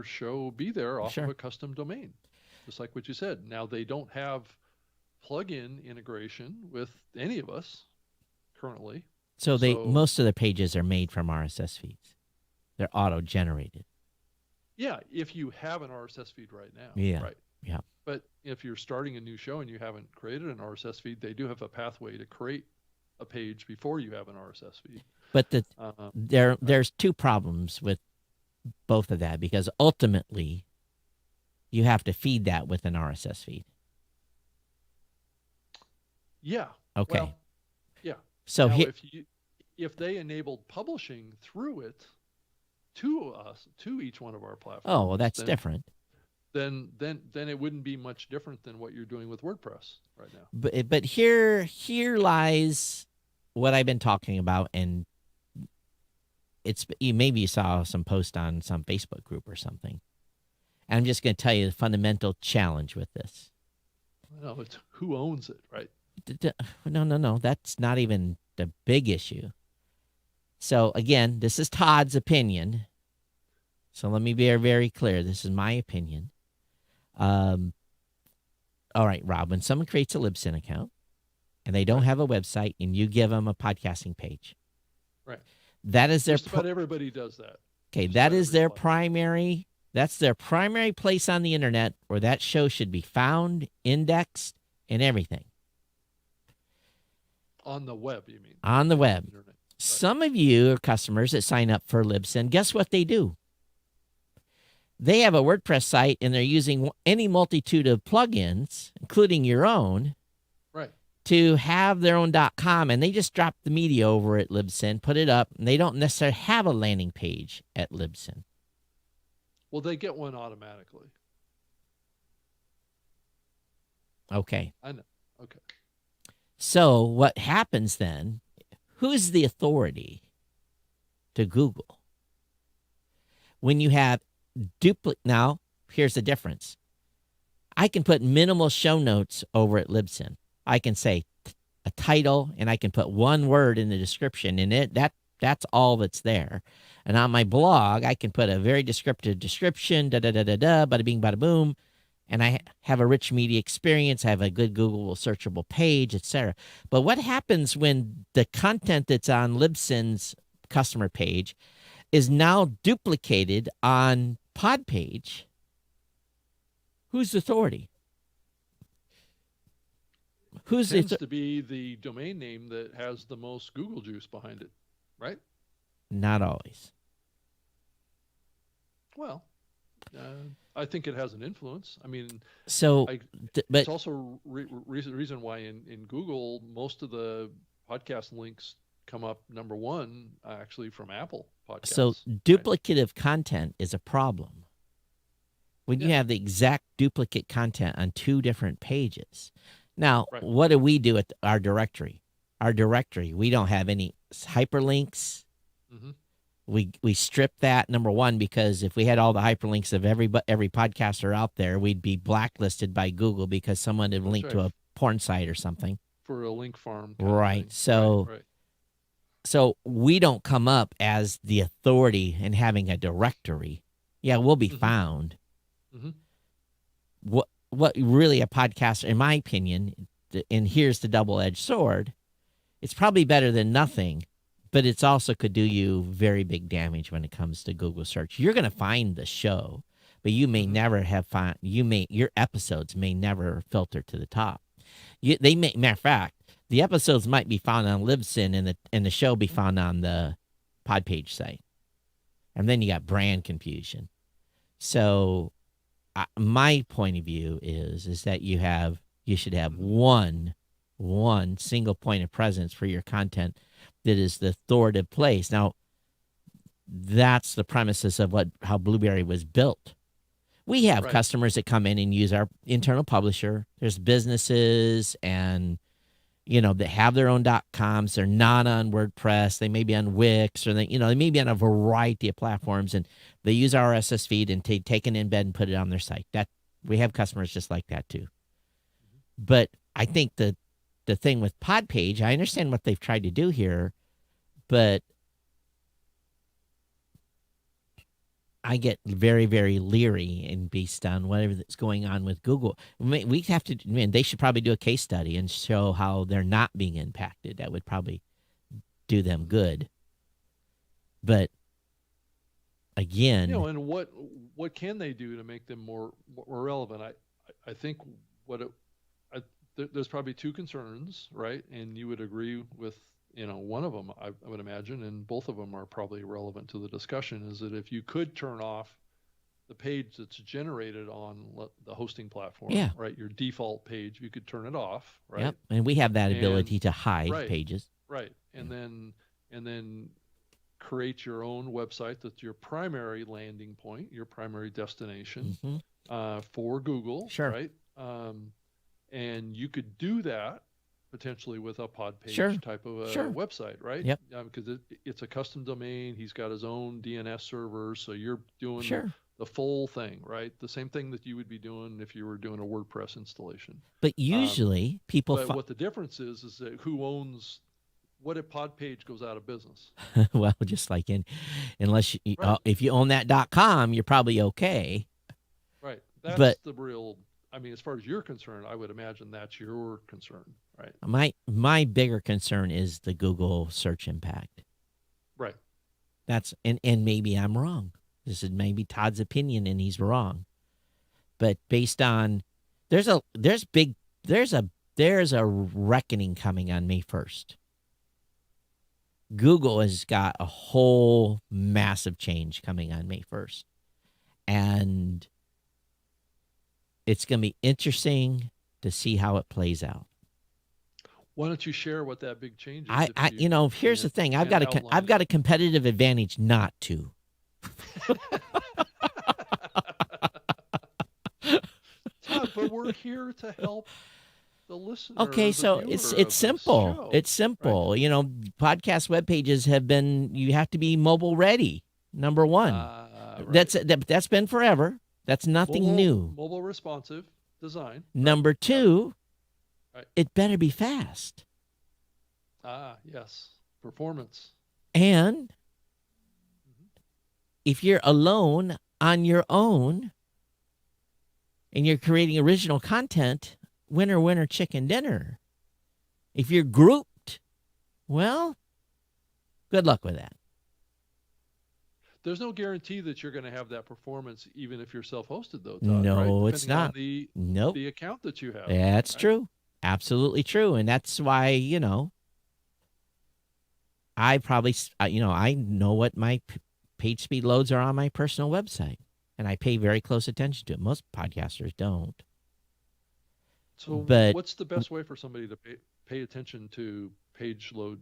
show be there off of Sure. a custom domain, just like what you said. Now they don't have plugin integration with any of us currently, So so most of the pages are made from RSS feeds. They're auto generated. yeah, if you have an RSS feed right now, Yeah. right. Yeah. But if you're starting a new show and you haven't created an RSS feed, they do have a pathway to create a page before you have an RSS feed. But Right. there's two problems with both of that because ultimately you have to feed that with an RSS feed. Yeah. Okay. Well, yeah. So Now, here, if they enabled publishing through it to us, to each one of our oh, well, platforms, that's different. then it wouldn't be much different than what you're doing with WordPress right now. But here lies what I've been talking about, and maybe you saw some post on some Facebook group or something. And I'm just going to tell you the fundamental challenge with this. No, it's who owns it, right? No. That's not even the big issue. So again, this is Todd's opinion. So let me be very clear. This is my opinion. All right, Rob, when someone creates a Libsyn account and they don't Right. have a website and you give them a podcasting page, Right. that is their Just about everybody does that. okay. Just That about is every their platform. primary. That's their primary place on the internet where that show should be found, indexed, and everything On the web, you mean? on the web. Internet. Right. Some of you are customers that sign up for Libsyn. Guess what they do? They have a WordPress site and they're using any multitude of plugins, including your own, Right. to have their own .com, and they just drop the media over at Libsyn, put it up, and they don't necessarily have a landing page at Libsyn. Well, they get one automatically. Okay. I know. Okay. So what happens then? Who's the authority to Google? When you have now, here's the difference. I can put minimal show notes over at Libsyn. I can say a title and I can put one word in the description and that's all that's there. And on my blog, I can put a very descriptive description, bada bing, bada boom, and I have a rich media experience. I have a good Google searchable page, etc. But what happens when the content that's on Libsyn's customer page is now duplicated on Pod page? Who's the authority? Who's the Tends to be the domain name that has the most Google juice behind it, right? Not always. Well, I think it has an influence. I mean, So, I but it's also reason why in Google most of the podcast links come up number one actually from Apple so podcasts, right? duplicative content is a problem. When you Yeah, have the exact duplicate content on two different pages. Now, right. what do we do at our directory? Our directory, we don't have any hyperlinks. Mm-hmm. We strip that, number one, because if we had all the hyperlinks of every podcaster out there, we'd be blacklisted by Google because someone had That's linked right. to a porn site or something. For a link farm kind of Right. thing. Right, So right. we don't come up as the authority in having a directory. Yeah, we'll be Mm-hmm. found. Mm-hmm. What really a podcaster, in my opinion, and here's the double-edged sword, it's probably better than nothing, but it's also could do you very big damage when it comes to Google search. You're going to find the show, but you may Mm-hmm. never have your episodes may never filter to the top. Matter of fact, the episodes might be found on Libsyn and the show be found on the Podpage site. And then you got brand confusion. So my point of view is that you should have one single point of presence for your content that is the authoritative place. Now, that's the premises of how Blueberry was built. We have Right. customers that come in and use our internal publisher. There's businesses and that have their own .coms. They're not on WordPress. They may be on Wix, or they may be on a variety of platforms, and they use our RSS feed and take an embed and put it on their site. That we have customers just like that too. But I think the thing with Podpage, I understand what they've tried to do here, but I get very, very leery and based on whatever that's going on with Google. We have to, they should probably do a case study and show how they're not being impacted. That would probably do them good. But again, And what can they do to make them more relevant? I think there's probably two concerns, right? And you would agree with one of them, I would imagine, and both of them are probably relevant to the discussion, is that if you could turn off the page that's generated on the hosting platform, yeah, right, your default page, you could turn it off, right? yep, and we have that ability And to hide right, pages. right, and then create your own website that's your primary landing point, your primary destination for Google, Sure. right? And you could do that potentially with a pod page Sure. type of a Sure. website, right? Yep. Because it's a custom domain. He's got his own DNS server, so you're doing Sure. the full thing, right? The same thing that you would be doing if you were doing a WordPress installation. But usually people But what the difference is that who owns what if pod page goes out of business? well, just like unless Right. if you own that .com, you're probably okay. Right. That's But the real. I mean, as far as you're concerned, I would imagine that's your concern, right? my bigger concern is the Google search impact. Right. That's and maybe I'm wrong. This is maybe Todd's opinion and he's wrong. But based on there's a reckoning coming on May 1st. Google has got a whole massive change coming on May 1st. And it's going to be interesting to see how it plays out. Why don't you share what that big change is? Here's the thing. I've got a competitive advantage not to. Todd, but we're here to help the listener. Okay, so it's simple. It's simple. Right? Podcast web pages you have to be mobile ready. Number one. Right. That's been forever. That's nothing new. Mobile responsive design. Number two, right. It better be fast. Yes. Performance. And if you're alone on your own, and you're creating original content, winner, winner, chicken dinner. If you're grouped, well, good luck with that. There's no guarantee that you're going to have that performance, even if you're self-hosted, though, Todd. Right? No, it's Depending on not. Nope. the account that you have. That's Right? true. Absolutely true. And that's why, I probably, I know what my page speed loads are on my personal website, and I pay very close attention to it. Most podcasters don't. So, But what's the best way for somebody to pay attention to page load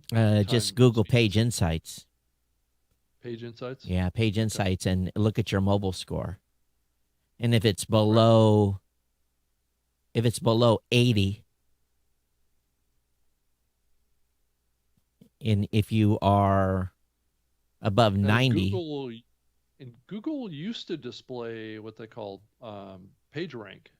just time Google speeds? Page Insights. Page insights. Yeah, Page Okay. Insights, and look at your mobile score. And if it's Right. below 80, and if you are above Now, 90, Google used to display what they called page rank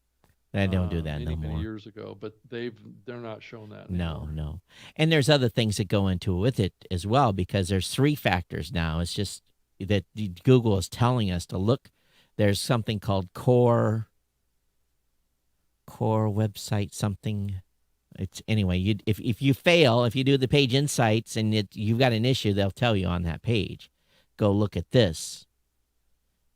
I don't do that no many more. years ago, but they're not showing that No, anymore. no. And there's other things that go into it with it as well, because there's 3 factors now. It's just that Google is telling us to look. There's something called core website something. It's anyway, if you fail, if you do the Page Insights and you've got an issue, they'll tell you on that page, go look at this.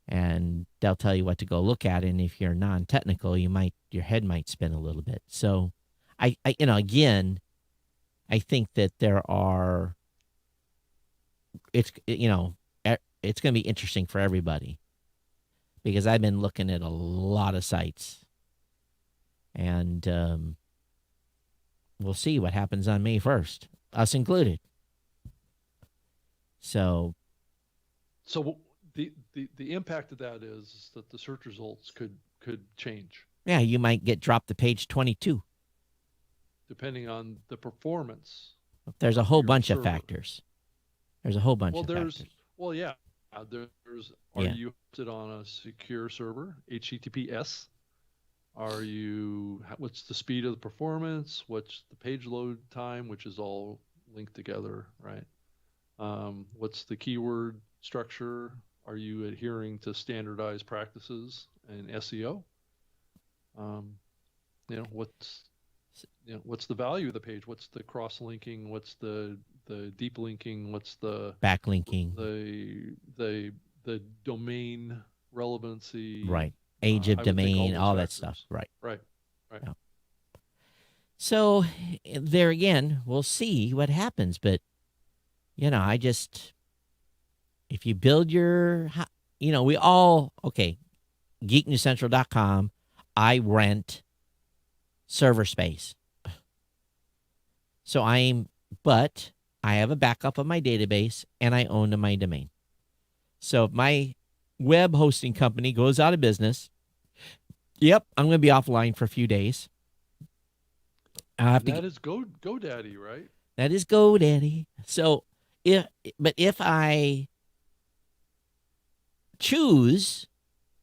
And they'll tell you what to go look at. And if you're non-technical, your head might spin a little bit. So again, I think that it's going to be interesting for everybody, because I've been looking at a lot of sites, and we'll see what happens on May 1st, us included. So the impact of that is that the search results could change yeah, you might get dropped to page 22. depending on the performance There's a of whole your bunch of server. factors. There's a whole bunch Well, of factors. yeah, there's are Yeah. you hosted on a secure server, HTTPS? What's the speed of the performance? What's the page load time, which is all linked together, right? What's the keyword structure? Are you adhering to standardized practices in SEO? Um, what's the value of the page? What's the cross linking? What's the deep linking? What's Backlinking, the domain relevancy? right? Age of I would think domain, those all that factors. stuff, right? Right. Right. Yeah. So there again, we'll see what happens. But if you build we all, okay, geeknewscentral.com, I rent server space. So but I have a backup of my database, and I own my domain. So if my web hosting company goes out of business, yep, I'm going to be offline for a few days. That is GoDaddy, right? That is GoDaddy. So if I choose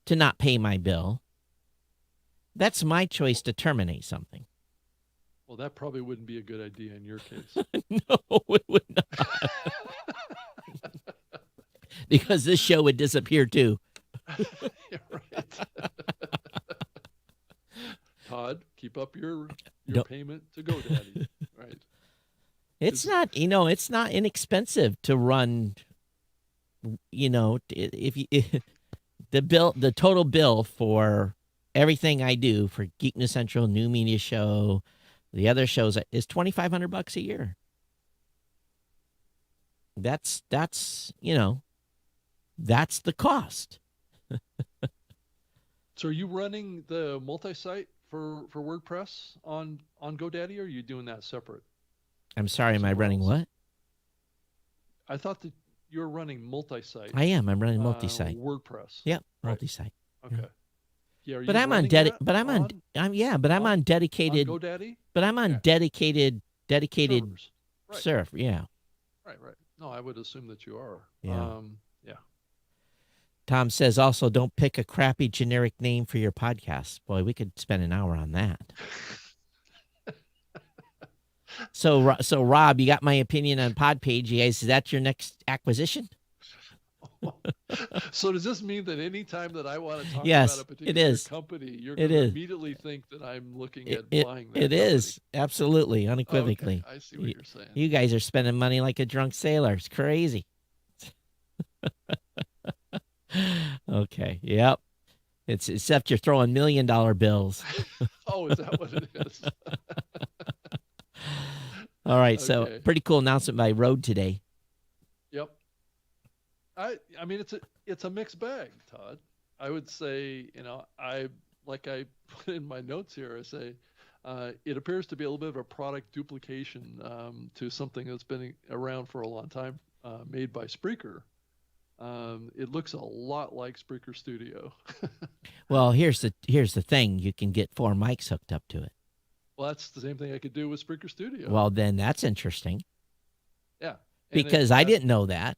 to not pay my bill, that's my choice to terminate something. Well, that probably wouldn't be a good idea in your case. No, it would not. Because this show would disappear too. Yeah, right. Todd, keep up your payment to GoDaddy, right? It's not inexpensive to run. If the total bill for everything I do for Geek News Central, New Media Show, the other shows is $2,500 a year. That's the cost. So are you running the multi-site for WordPress on GoDaddy, or are you doing that separate? I'm sorry, am I running else? what? I thought that you're running multi-site. I am. I'm running multi-site. WordPress. Yep, Right. multi-site. Okay. Yeah. Are But you I'm on running dedicated. that But I'm on. But I'm on dedicated. on GoDaddy. But I'm on dedicated Servers. Right. surf. Yeah. Right. No, I would assume that you are. Yeah. Yeah. Tom says also, don't pick a crappy generic name for your podcast. Boy, we could spend an hour on that. So Rob, you got my opinion on Podpage. You guys, is that your next acquisition? So does this mean that anytime that I want to talk about a Yes, it particular is. company, you're It going to is. immediately think that I'm looking It at it buying it that company? is absolutely Okay, unequivocally. I see what You, you're saying. you guys are spending money like a drunk sailor. It's crazy. Okay. Yep. It's except you're throwing $1 million bills. Oh, is that what it is? All right. So Okay. pretty cool announcement by Rode today. Yep. I mean it's a mixed bag, Todd. I would say, I like I put in my notes here, I say it appears to be a little bit of a product duplication to something that's been around for a long time, made by Spreaker. It looks a lot like Spreaker Studio. Well, here's the thing. You can get 4 mics hooked up to it. Well, that's the same thing I could do with Spreaker Studio. Well, then that's interesting Yeah, and because it's I got. didn't know that.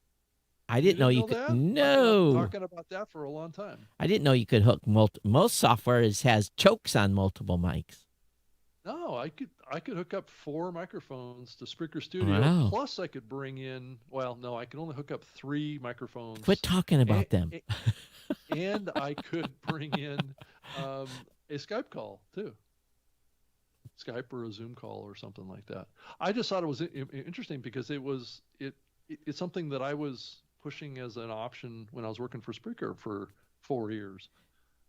I You didn't know didn't you know could. that? I've been No, talking about that for a long time. I didn't know you could hook most software has chokes on multiple mics. No, I could hook up 4 microphones to Spreaker Studio. Wow. Plus, I could bring in. Well, no, I can only hook up 3 microphones, Quit talking and, about them. and I could bring in a Skype call too, Skype or a Zoom call or something like that. I just thought it was interesting because it's something that I was pushing as an option when I was working for Spreaker for 4 years.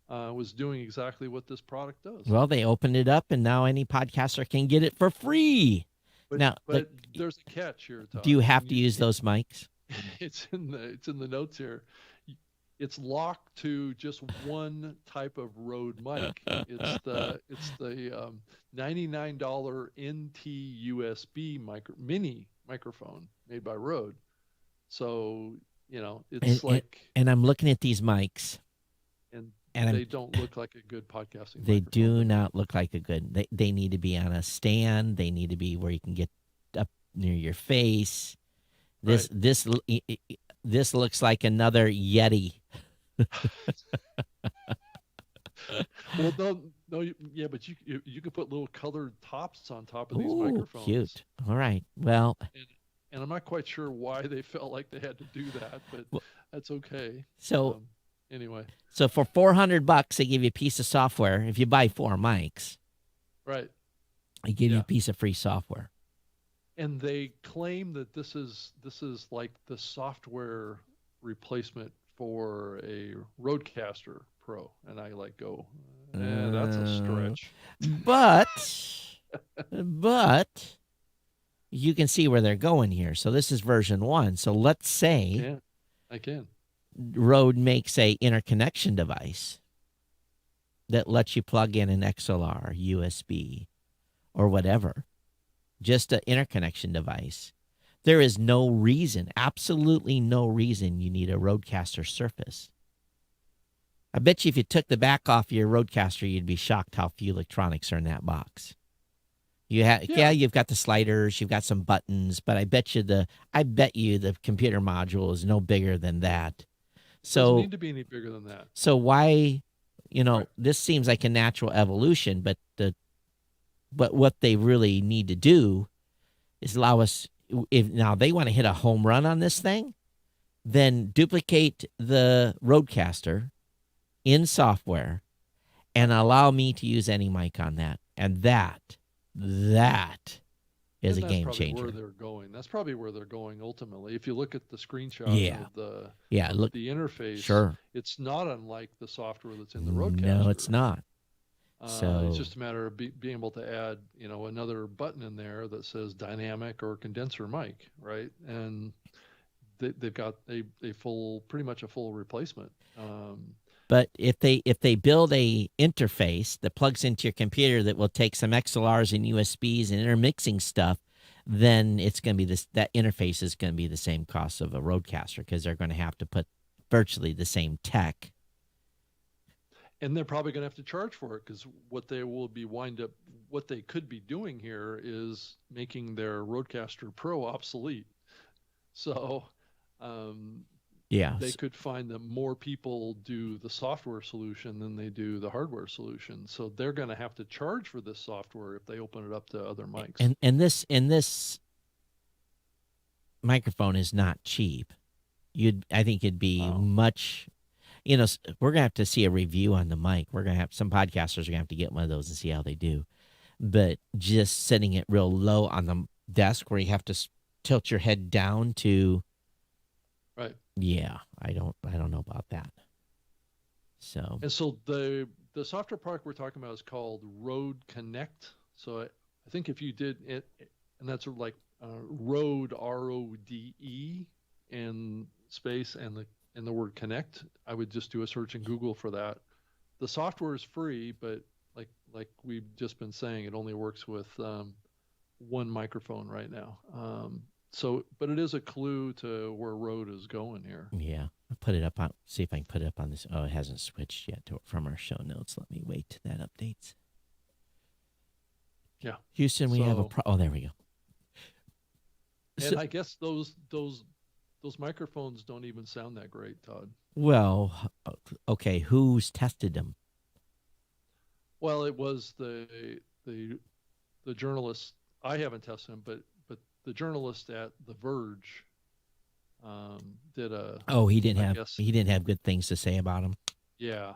Was doing exactly what this product does. Well, they opened it up, and now any podcaster can get it for free. But Now, but there's a catch here, do you Todd. have And to use those mics? it's in the notes here. It's locked to just one type of Rode mic. It's the $99 NT USB mini microphone made by Rode. So And, it's and, like, and I'm looking at these mics, and and they don't look like a good podcasting they microphone. do not look like a good. They need to be on a stand. They need to be where you can get up near your face. This Right. this looks like another Yeti. Well, no, yeah, but you could put little colored tops on top of these Ooh, microphones. cute. All right. Well, And I'm not quite sure why they felt like they had to do that, but well, that's okay. so Anyway, so for $400, they give you a piece of software. If you buy 4 mics, right. they give you Yeah. a piece of free software. And they claim that this is like the software replacement for a Rodecaster Pro, and I go, that's a stretch. But you can see where they're going here. So this is version 1. So let's say I can. Rode makes a interconnection device that lets you plug in an XLR, USB, or whatever. Just an interconnection device. There is no reason, absolutely no reason you need a Rodecaster Surface. I bet you if you took the back off your Rodecaster, you'd be shocked how few electronics are in that box. You've got the sliders, you've got some buttons, but I bet you the computer module is no bigger than that. So Doesn't need to be any bigger than that. So why, Right. this seems like a natural evolution, but what they really need to do is allow us, if now they want to hit a home run on this thing, then duplicate the Rodecaster in software and allow me to use any mic on that. And that is And a that's game probably changer. where they're going. That's probably where they're going ultimately. If you look at the screenshot Yeah. of the Look, the interface, sure. it's not unlike the software that's in the Rodecaster. No, it's not. So it's just a matter of being able to add, another button in there that says dynamic or condenser mic, right? And they've got a pretty much a full replacement. But if they build a interface that plugs into your computer that will take some XLRs and USBs and intermixing stuff, then it's going to be that interface is going to be the same cost of a Rodecaster because they're going to have to put virtually the same tech. And they're probably going to have to charge for it because what they could be doing here is making their Rodecaster Pro obsolete. So, they could find that more people do the software solution than they do the hardware solution. So they're going to have to charge for this software if they open it up to other mics. And this microphone is not cheap. I think it'd be Wow. much. We're gonna have to see a review on the mic. We're gonna have some podcasters are gonna have to get one of those and see how they do. But just setting it real low on the desk where you have to tilt your head down to, Right. yeah, I don't know about that. So, And so the software product we're talking about is called Rode Connect. So I think if you did it, and that's like Rode RODE and space and the word connect, I would just do a search in Google for that. The software is free, but like we've just been saying, it only works with one microphone right now. But it is a clue to where Rode is going here. yeah, I'll put it up on, see if I can put it up on this. Oh, it hasn't switched yet from our show notes. Let me wait till that updates. Yeah. Houston, we have a oh, there we go. And I guess those microphones don't even sound that great, Todd. Well, okay, who's tested them? Well, it was the journalist. I haven't tested them, but the journalist at The Verge did a. Oh, he didn't I have guess, he didn't have good things to say about them. yeah,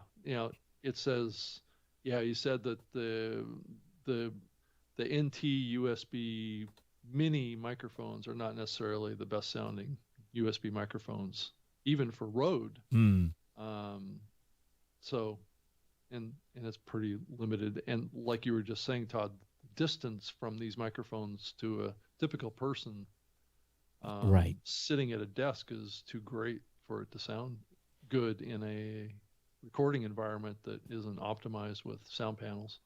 it says, yeah, he said that the NT USB mini microphones are not necessarily the best sounding USB microphones, even for Rode. Hmm. So, and it's pretty limited. And like you were just saying, Todd, distance from these microphones to a typical person Right. sitting at a desk is too great for it to sound good in a recording environment that isn't optimized with sound panels.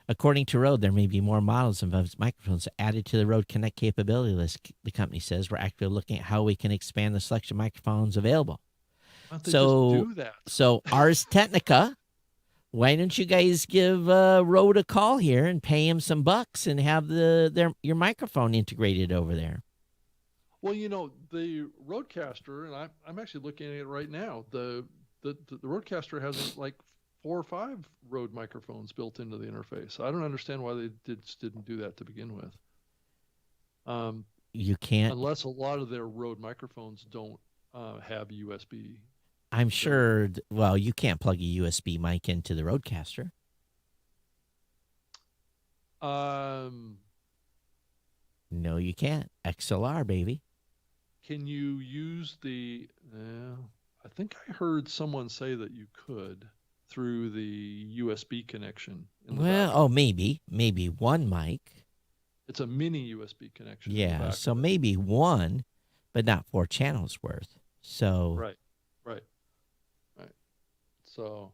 According to Rode, there may be more models of those microphones added to the Rode Connect capability list. The company says we're actively looking at how we can expand the selection of microphones available. Why don't they just do that? So Ars Technica, why don't you guys give Rode a call here and pay him some bucks and have your microphone integrated over there? Well, the Rodecaster, and I'm actually looking at it right now. The Rodecaster has like 4 or 5 Rode microphones built into the interface. I don't understand why they didn't do that to begin with. You can't. Unless a lot of their Rode microphones don't have USB. I'm sure. Well, you can't plug a USB mic into the Rodecaster. No, you can't. XLR, baby. Can you use the? I think I heard someone say that you could through the USB connection. Maybe one mic. It's a mini USB connection. Yeah, so maybe one, but not 4 channels worth. So right. So.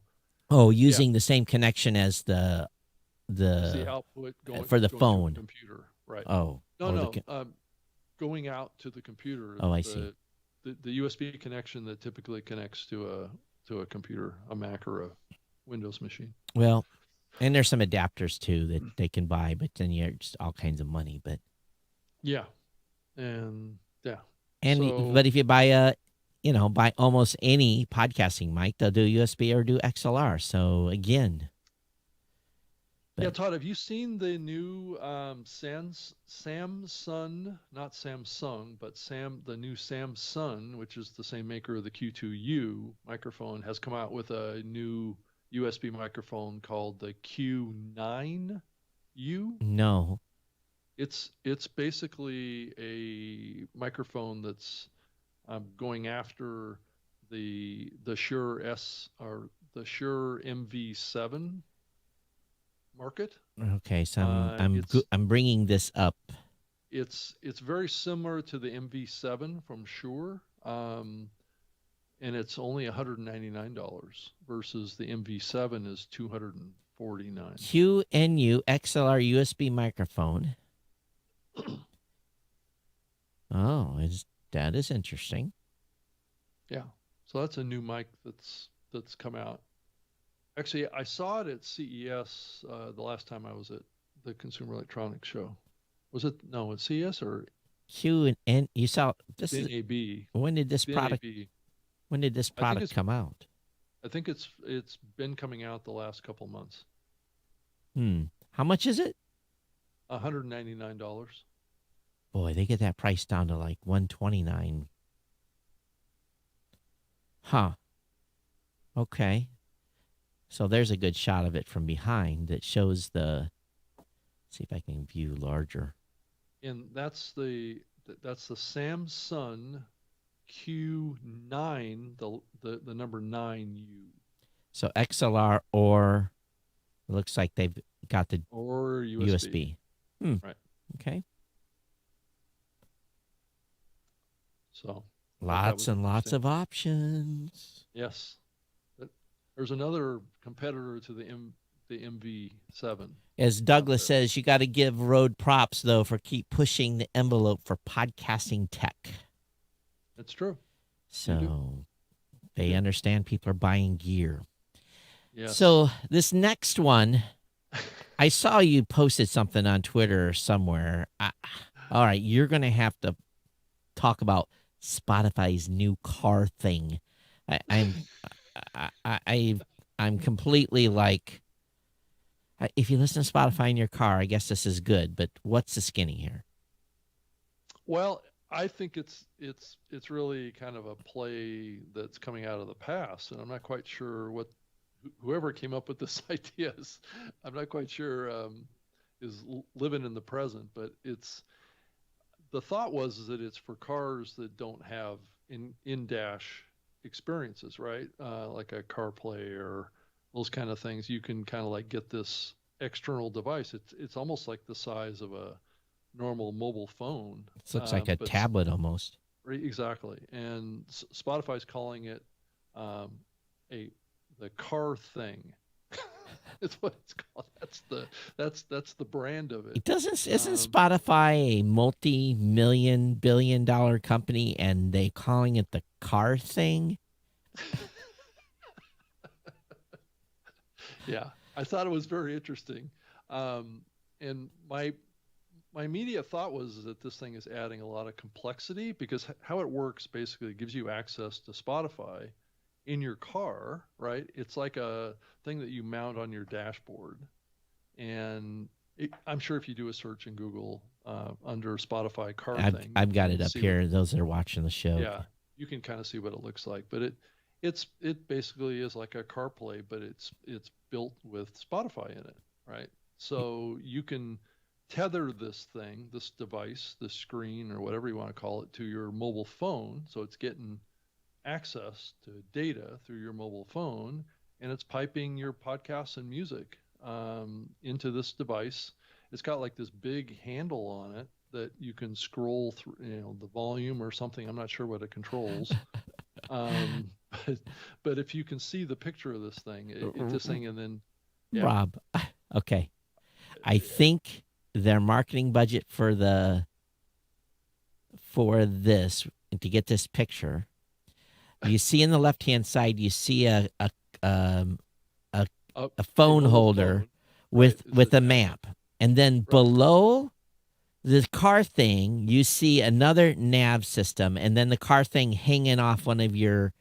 Using the same connection as the output going for the going phone to a computer, right? Oh No. Going out to the computer. Oh, I see. The USB connection that typically connects to a computer, a Mac or a Windows machine. Well, and there's some adapters too that they can buy, but then you're just all kinds of money. But yeah, and yeah, but if you buy buy almost any podcasting mic, they'll do USB or do XLR. So again. Yeah, Todd, have you seen the new Samsung, not Samsung, but the new Samsung, which is the same maker of the Q2U microphone, has come out with a new USB microphone called the Q9U? No. It's basically a microphone that's going after the Shure S or the Shure MV7 market. Okay, so I'm bringing this up. It's very similar to the MV7 from Shure, and it's only $199 versus the MV7 is $249. QNU XLR USB microphone. Oh, that is interesting. Yeah, so that's a new mic that's come out. Actually, I saw it at CES the last time I was at the Consumer Electronics Show. Was it? No, at CES or Q&N. You saw this NAB. When did this product? NAB. When did this product come out? I think it's been coming out the last couple months. How much is it? $199. Boy, they get that price down to like $129. Huh. Okay. So there's a good shot of it from behind that shows the. See if I can view larger. And that's the Samsung Q9, the number 9U, So XLR or it looks like they've got the or USB. USB. Hmm. Right. Okay. So I thought that Lots was and lots interesting. of options. Yes. But there's another competitor to the MV7 As out Douglas there. says, you got to give Rode props though for keep pushing the envelope for podcasting tech. It's true. You do. So You they do. understand people are buying gear. Yes. So this next one, I saw you posted something on Twitter or somewhere. All right, you're going to have to talk about Spotify's new car thing. I, I'm I, I I'm completely like if you listen to Spotify in your car, I guess this is good, but what's the skinny here? Well, I think it's really kind of a play that's coming out of the past, and I'm not quite sure what whoever came up with this idea is. I'm not quite sure is living in the present, but it's the thought was is that it's for cars that don't have in dash experiences, right? Like a CarPlay or those kind of things. You can kind of like get this external device. It's almost like the size of a normal mobile phone, This looks like a but tablet almost. exactly. And Spotify's calling it um, a the car thing. It's what it's called. That's the brand of it. It doesn't isn't Um, Spotify a multi-million billion dollar company and they calling it the car thing? yeah, I thought it was very interesting, and my immediate thought was that this thing is adding a lot of complexity because how it works basically gives you access to Spotify in your car, right? It's like a thing that you mount on your dashboard. And I'm sure if you do a search in Google under Spotify car thing, I've you got can it up see what, here. Those that are watching the show. yeah, you can kind of see what it looks like. But it basically is like a CarPlay, but it's built with Spotify in it, right? So you can tether this thing, this device, this screen, or whatever you want to call it, to your mobile phone. So it's getting access to data through your mobile phone, and it's piping your podcasts and music into this device. It's got like this big handle on it that you can scroll through, the volume or something. I'm not sure what it controls. Um, but, but if you can see the picture of this thing, this thing, and then yeah, Rob, okay. I think their marketing budget for this to get this picture, you see in the left hand side, you see um, a a, a a phone mobile holder phone, right, is with a attached. map, and then Right. below the car thing, you see another nav system, and then the car thing hanging off one of your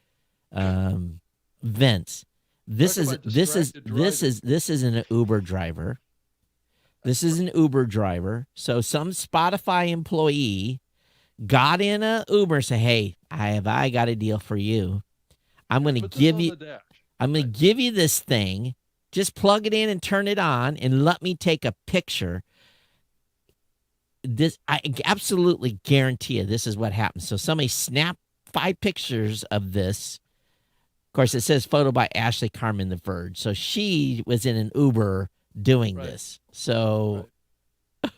um, vents. Talk about distracted driving. This is an Uber driver. This is an Uber driver. So some Spotify employee got in a Uber and said, "Hey, I got a deal for you. I'm Here, going to put this give on you the dash. I'm going to Right. give you this thing. Just plug it in and turn it on and let me take a picture." This I absolutely guarantee you this is what happens. So somebody snapped 5 pictures of this. Of course, it says photo by Ashley Carmen The Verge. So she was in an Uber doing Right. this. So Right.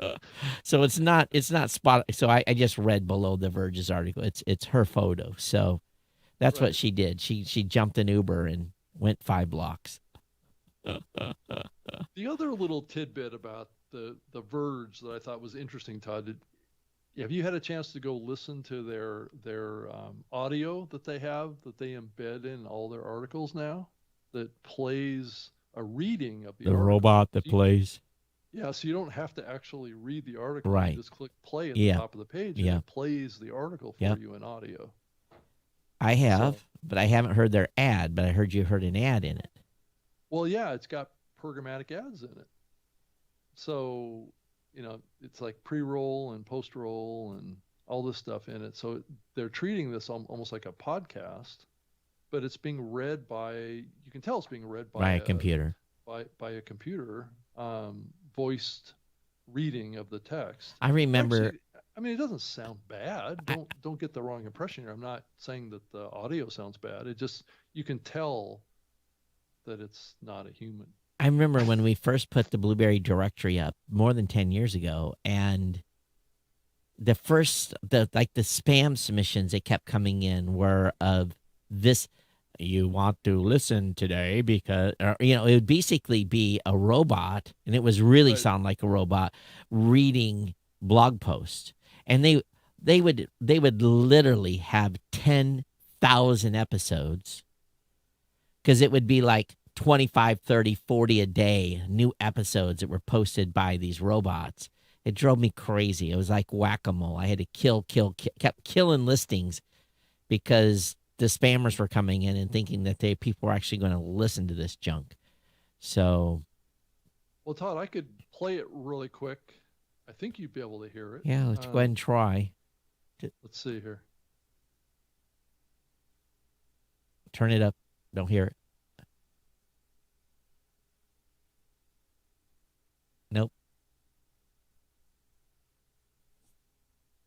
Yeah. so it's not spot. So I just read below The Verge's article. It's her photo. So that's what Right. she did. She jumped an Uber and went 5 blocks. The other little tidbit about the Verge that I thought was interesting, Todd, have you had a chance to go listen to their audio that they have that they embed in all their articles now that plays a reading of the The article? robot that plays. Yeah, so you don't have to actually read the article. You Right. just click play at the Yeah. top of the page and Yeah. it plays the article for Yeah. you in audio. I So, have, but I haven't heard their ad. But I heard you heard an ad in it. well, yeah, it's got programmatic ads in it. So, it's like pre-roll and post-roll and all this stuff in it. So they're treating this almost like a podcast, but it's being read by, you can tell it's being read By a computer. by a computer, voiced reading of the text. I remember. Actually, I mean, it doesn't sound bad. I, Don't get the wrong impression here. I'm not saying that the audio sounds bad. It just, you can tell that it's not a human. I remember when we first put the Blueberry directory up more than 10 years ago, and the spam submissions that kept coming in were of this, you want to listen today because, it would basically be a robot, and it was really Right. sound like a robot reading blog posts. And they would literally have 10,000 episodes, because it would be like 25, 30, 40 a day, new episodes that were posted by these robots. It drove me crazy. It was like whack-a-mole. I had to kill, kept killing listings because the spammers were coming in and thinking that people were actually going to listen to this junk. So, Well, Todd, I could play it really quick. I think you'd be able to hear it. yeah, let's go ahead and try. Let's see here. Turn it up. Don't hear it. Nope.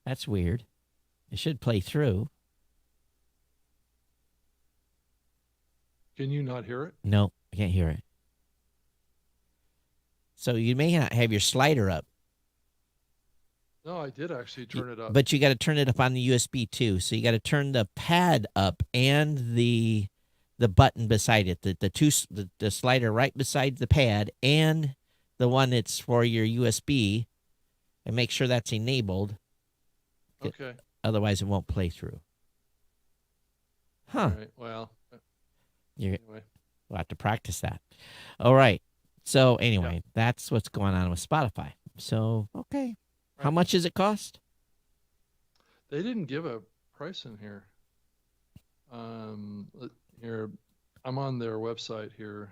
That's weird. It should play through. Can you not hear it? No, I can't hear it. So you may not have your slider up. No, I did actually turn it up. But you got to turn it up on the USB too. So you got to turn the pad up and the button beside it. The slider right beside the pad and the one that's for your USB, and make sure that's enabled. Okay. Otherwise, it won't play through. Huh. All right. Well, anyway. We'll have to practice that. All right. So anyway, that's what's going on with Spotify. So, okay. Right. How much does it cost? They didn't give a price in here. Here, I'm on their website here.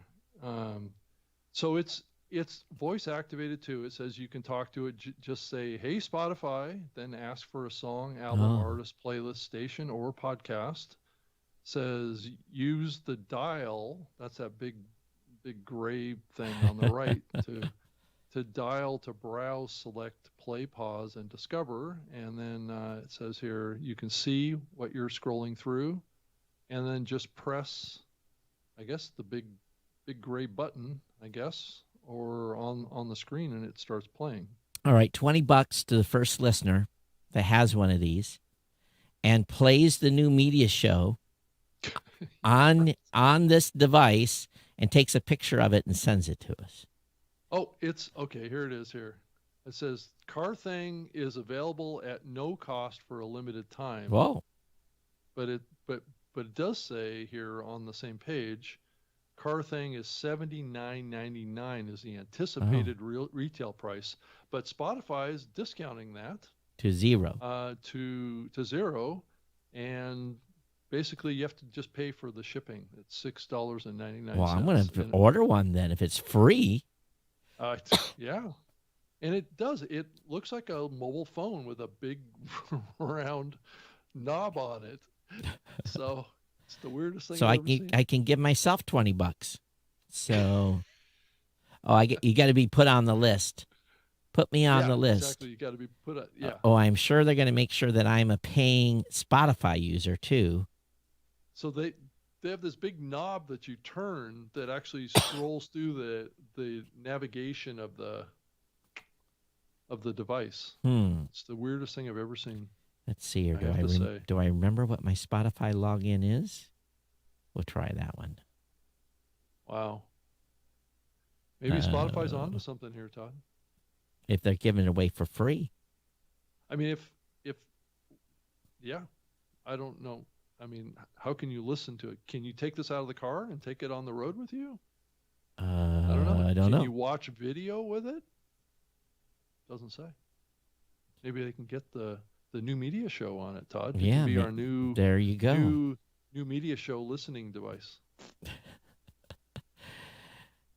So it's voice activated too. It says you can talk to it. Just say, "Hey Spotify," then ask for a song, album, artist, playlist, station, or podcast. Says use the dial. That's that big gray thing on the right to dial, to browse, select, play, pause, and discover. And then it says here you can see what you're scrolling through, and then just press, I guess, the big gray button, I guess, or on the screen, and it starts playing. All right, $20 to the first listener that has one of these and plays the new media show on this device and takes a picture of it and sends it to us. Oh, it's okay. Here it is. Here it says Car Thing is available at no cost for a limited time. Whoa! But it does say here on the same page, Car Thing is $79.99 is the anticipated retail price, but Spotify is discounting that to zero. To zero, and basically you have to just pay for the shipping. It's $6.99. Well, I'm going to order one then if it's free. Yeah, and it does. It looks like a mobile phone with a big round knob on it. So it's the weirdest thing. So I can give myself $20. So, you got to be put on the list. Put me on the list. Exactly. You got to be put on. Yeah. I'm sure they're going to make sure that I'm a paying Spotify user too. So they have this big knob that you turn that actually scrolls through the navigation of the device. It's the weirdest thing I've ever seen. Let's see here. Do I remember what my Spotify login is? We'll try that one. Wow. Maybe Spotify's onto something here, Todd. If they're giving it away for free. I mean, if I don't know. I mean, how can you listen to it? Can you take this out of the car and take it on the road with you? I don't know. Can you watch video with it? Doesn't say. Maybe they can get the new media show on it, Todd. It can be our new. There you go. New media show listening device.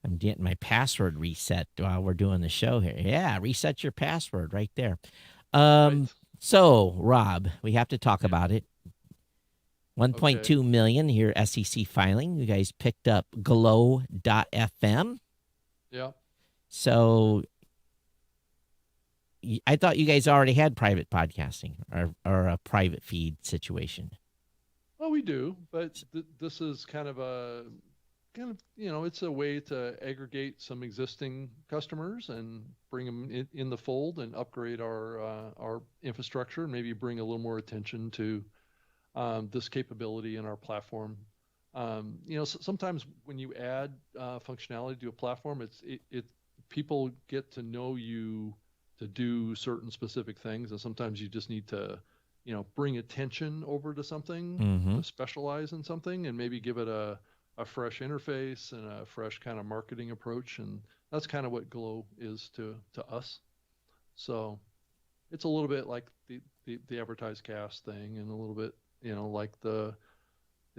I'm getting my password reset while we're doing the show here. Yeah, reset your password right there. Right. So, Rob, we have to talk Yeah. about it. 1.2 Okay. million here SEC filing. You guys picked up Glow.fm. Yeah. So I thought you guys already had private podcasting or a private feed situation. Well, we do, but this is it's a way to aggregate some existing customers and bring them in the fold and upgrade our infrastructure, and maybe bring a little more attention to this capability in our platform. Sometimes when you add functionality to a platform, it people get to know you to do certain specific things, and sometimes you just need to, bring attention over to something, Mm-hmm. to specialize in something, and maybe give it a fresh interface and a fresh kind of marketing approach, and that's kind of what Glow is to us. So it's a little bit like the advertised cast thing, and a little bit, like the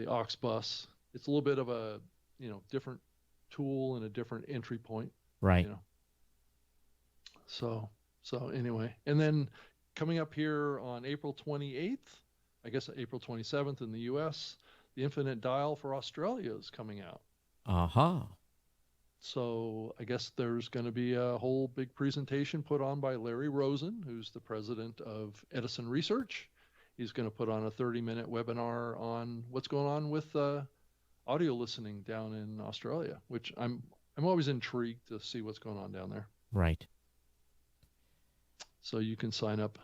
aux bus. It's a little bit of a, different tool and a different entry point, Right. you know. So anyway, and then coming up here on April 28th, I guess April 27th in the US, the Infinite Dial for Australia is coming out. Uh-huh. So I guess there's going to be a whole big presentation put on by Larry Rosen, who's the president of Edison Research. He's going to put on a 30-minute webinar on what's going on with audio listening down in Australia, which I'm always intrigued to see what's going on down there. Right. So you can sign up.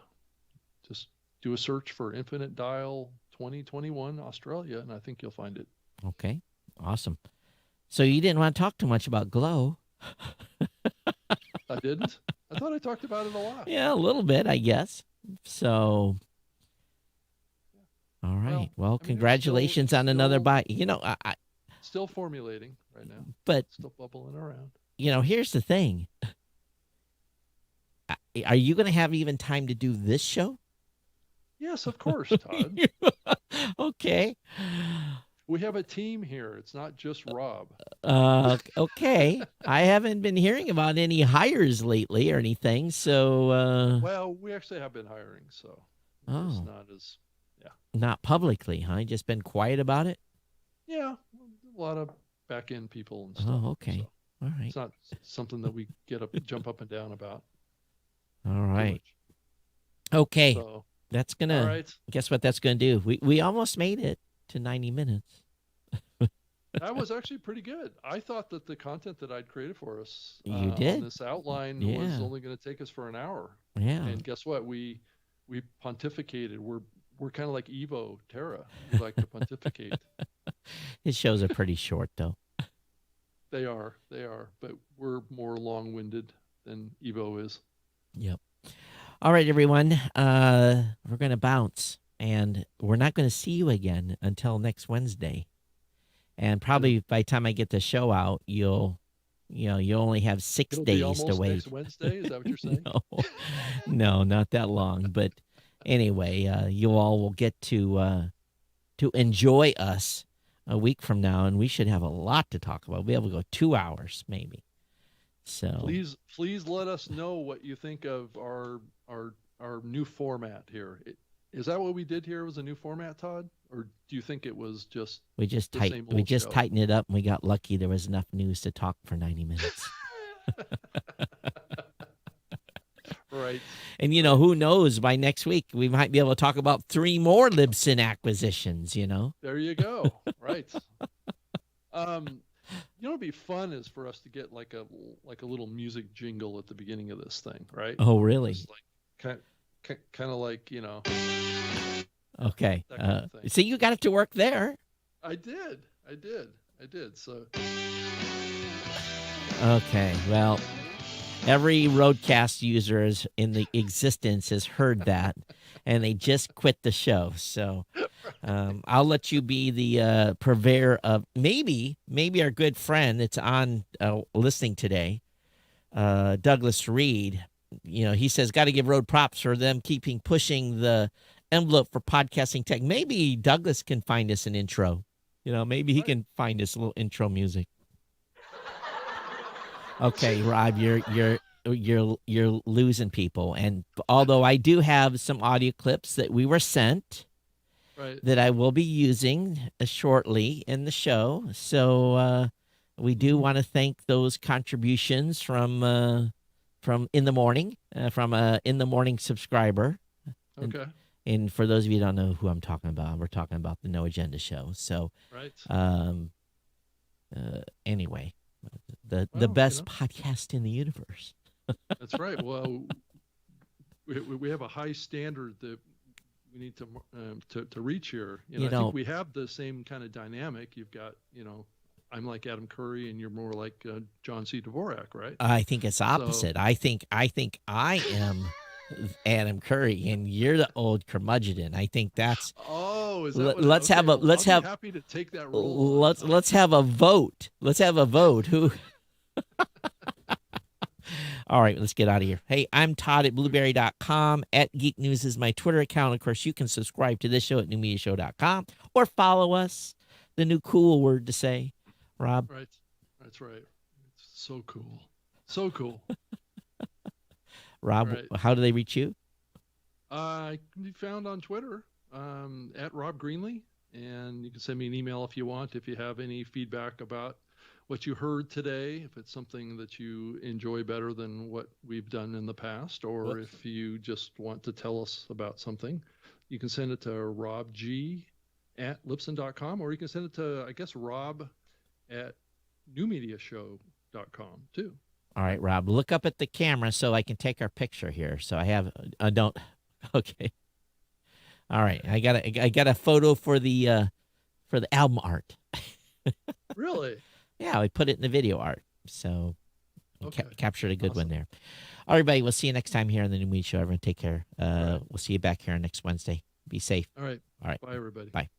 Just do a search for Infinite Dial 2021 Australia, and I think you'll find it. Okay. Awesome. So you didn't want to talk too much about Glow. I didn't? I thought I talked about it a lot. Yeah, a little bit, I guess. So, all right. Well, congratulations on another buy. Still formulating right now. But still bubbling around. Here's the thing. Are you going to have even time to do this show? Yes, of course, Todd. Okay. We have a team here. It's not just Rob. Okay. I haven't been hearing about any hires lately or anything. So, well, we actually have been hiring, so it's not as, not publicly, huh? Just been quiet about it? Yeah, a lot of back end people and stuff. Oh, okay. So all right. it's not something that we jump up and down about. All right. Okay. So, that's going to, right. Guess what that's going to do? We almost made it to 90 minutes. That was actually pretty good. I thought that the content that I'd created for us you did. On this outline was only going to take us for an hour. Yeah. And guess what? We pontificated. We're kind of like Evo Terra. We like to pontificate. His shows are pretty short, though. They are. But we're more long-winded than Evo is. Yep. All right, everyone. We're going to bounce, and we're not going to see you again until next Wednesday. And probably by the time I get the show out, you'll only have 6 days to wait. Next Wednesday, is that what you're saying? No, not that long. But anyway, you all will get to enjoy us a week from now, and we should have a lot to talk about. We'll be able to go 2 hours, maybe. So please let us know what you think of our new format here. Is that what we did here? Was a new format, Todd? Or do you think it was just we just tightened it up, and we got lucky there was enough news to talk for 90 minutes. Right. And who knows, by next week we might be able to talk about 3 more Libsyn acquisitions, There you go. Right. It'd be fun is for us to get like a little music jingle at the beginning of this thing, right? Oh, really? Just like kind of like, Okay. So you got it to work there. I did. So. Okay. Well, every Roadcast user in the existence has heard that, and they just quit the show. So I'll let you be the purveyor of maybe our good friend that's on listening today, Douglas Reed. He says, got to give Road props for them pushing the envelope for podcasting tech. Maybe Douglas can find us an intro. Maybe he can find us a little intro music. Okay, Rob, you're losing people. And although I do have some audio clips that we were sent Right. that I will be using shortly in the show, so we do want to thank those contributions from in the morning from a in the morning subscriber. Okay. And for those of you who don't know who I'm talking about, we're talking about the No Agenda show. So, Right. um, anyway, the Well, best podcast in the universe. that's right. Well, we have a high standard that we need to reach here. You I think know, we have the same kind of dynamic. You've got, I'm like Adam Curry, and you're more like John C. Dvorak, right? I think it's opposite. So, I think I am Adam Curry, and you're the old curmudgeon. I think that's oh, is that what? let's Okay, have a well, let's I'll have be happy to take that role on. let's have a vote. Let's have a vote. Who? All right, let's get out of here. Hey, I'm Todd at blueberry.com. At Geek News is my Twitter account. Of course, you can subscribe to this show at newmediashow.com or follow us. The new cool word to say, Rob. Right. That's right. It's so cool. So cool. Rob, Right. how do they reach you? I can be found on Twitter at Rob Greenlee, and you can send me an email if you want, if you have any feedback about what you heard today, if it's something that you enjoy better than what we've done in the past, or if you just want to tell us about something. You can send it to robg@libsyn.com, or you can send it to, I guess, rob@newmediashow.com too. All right, Rob, look up at the camera so I can take our picture here. So I have don't okay. All right, I got a photo for the album art. Really? Yeah, we put it in the video art. So Okay. captured a good one Awesome. there. All right, everybody, we'll see you next time here on the New Media Show. Everyone take care. right. We'll see you back here next Wednesday. Be safe. All right. All right. Bye, everybody. Bye.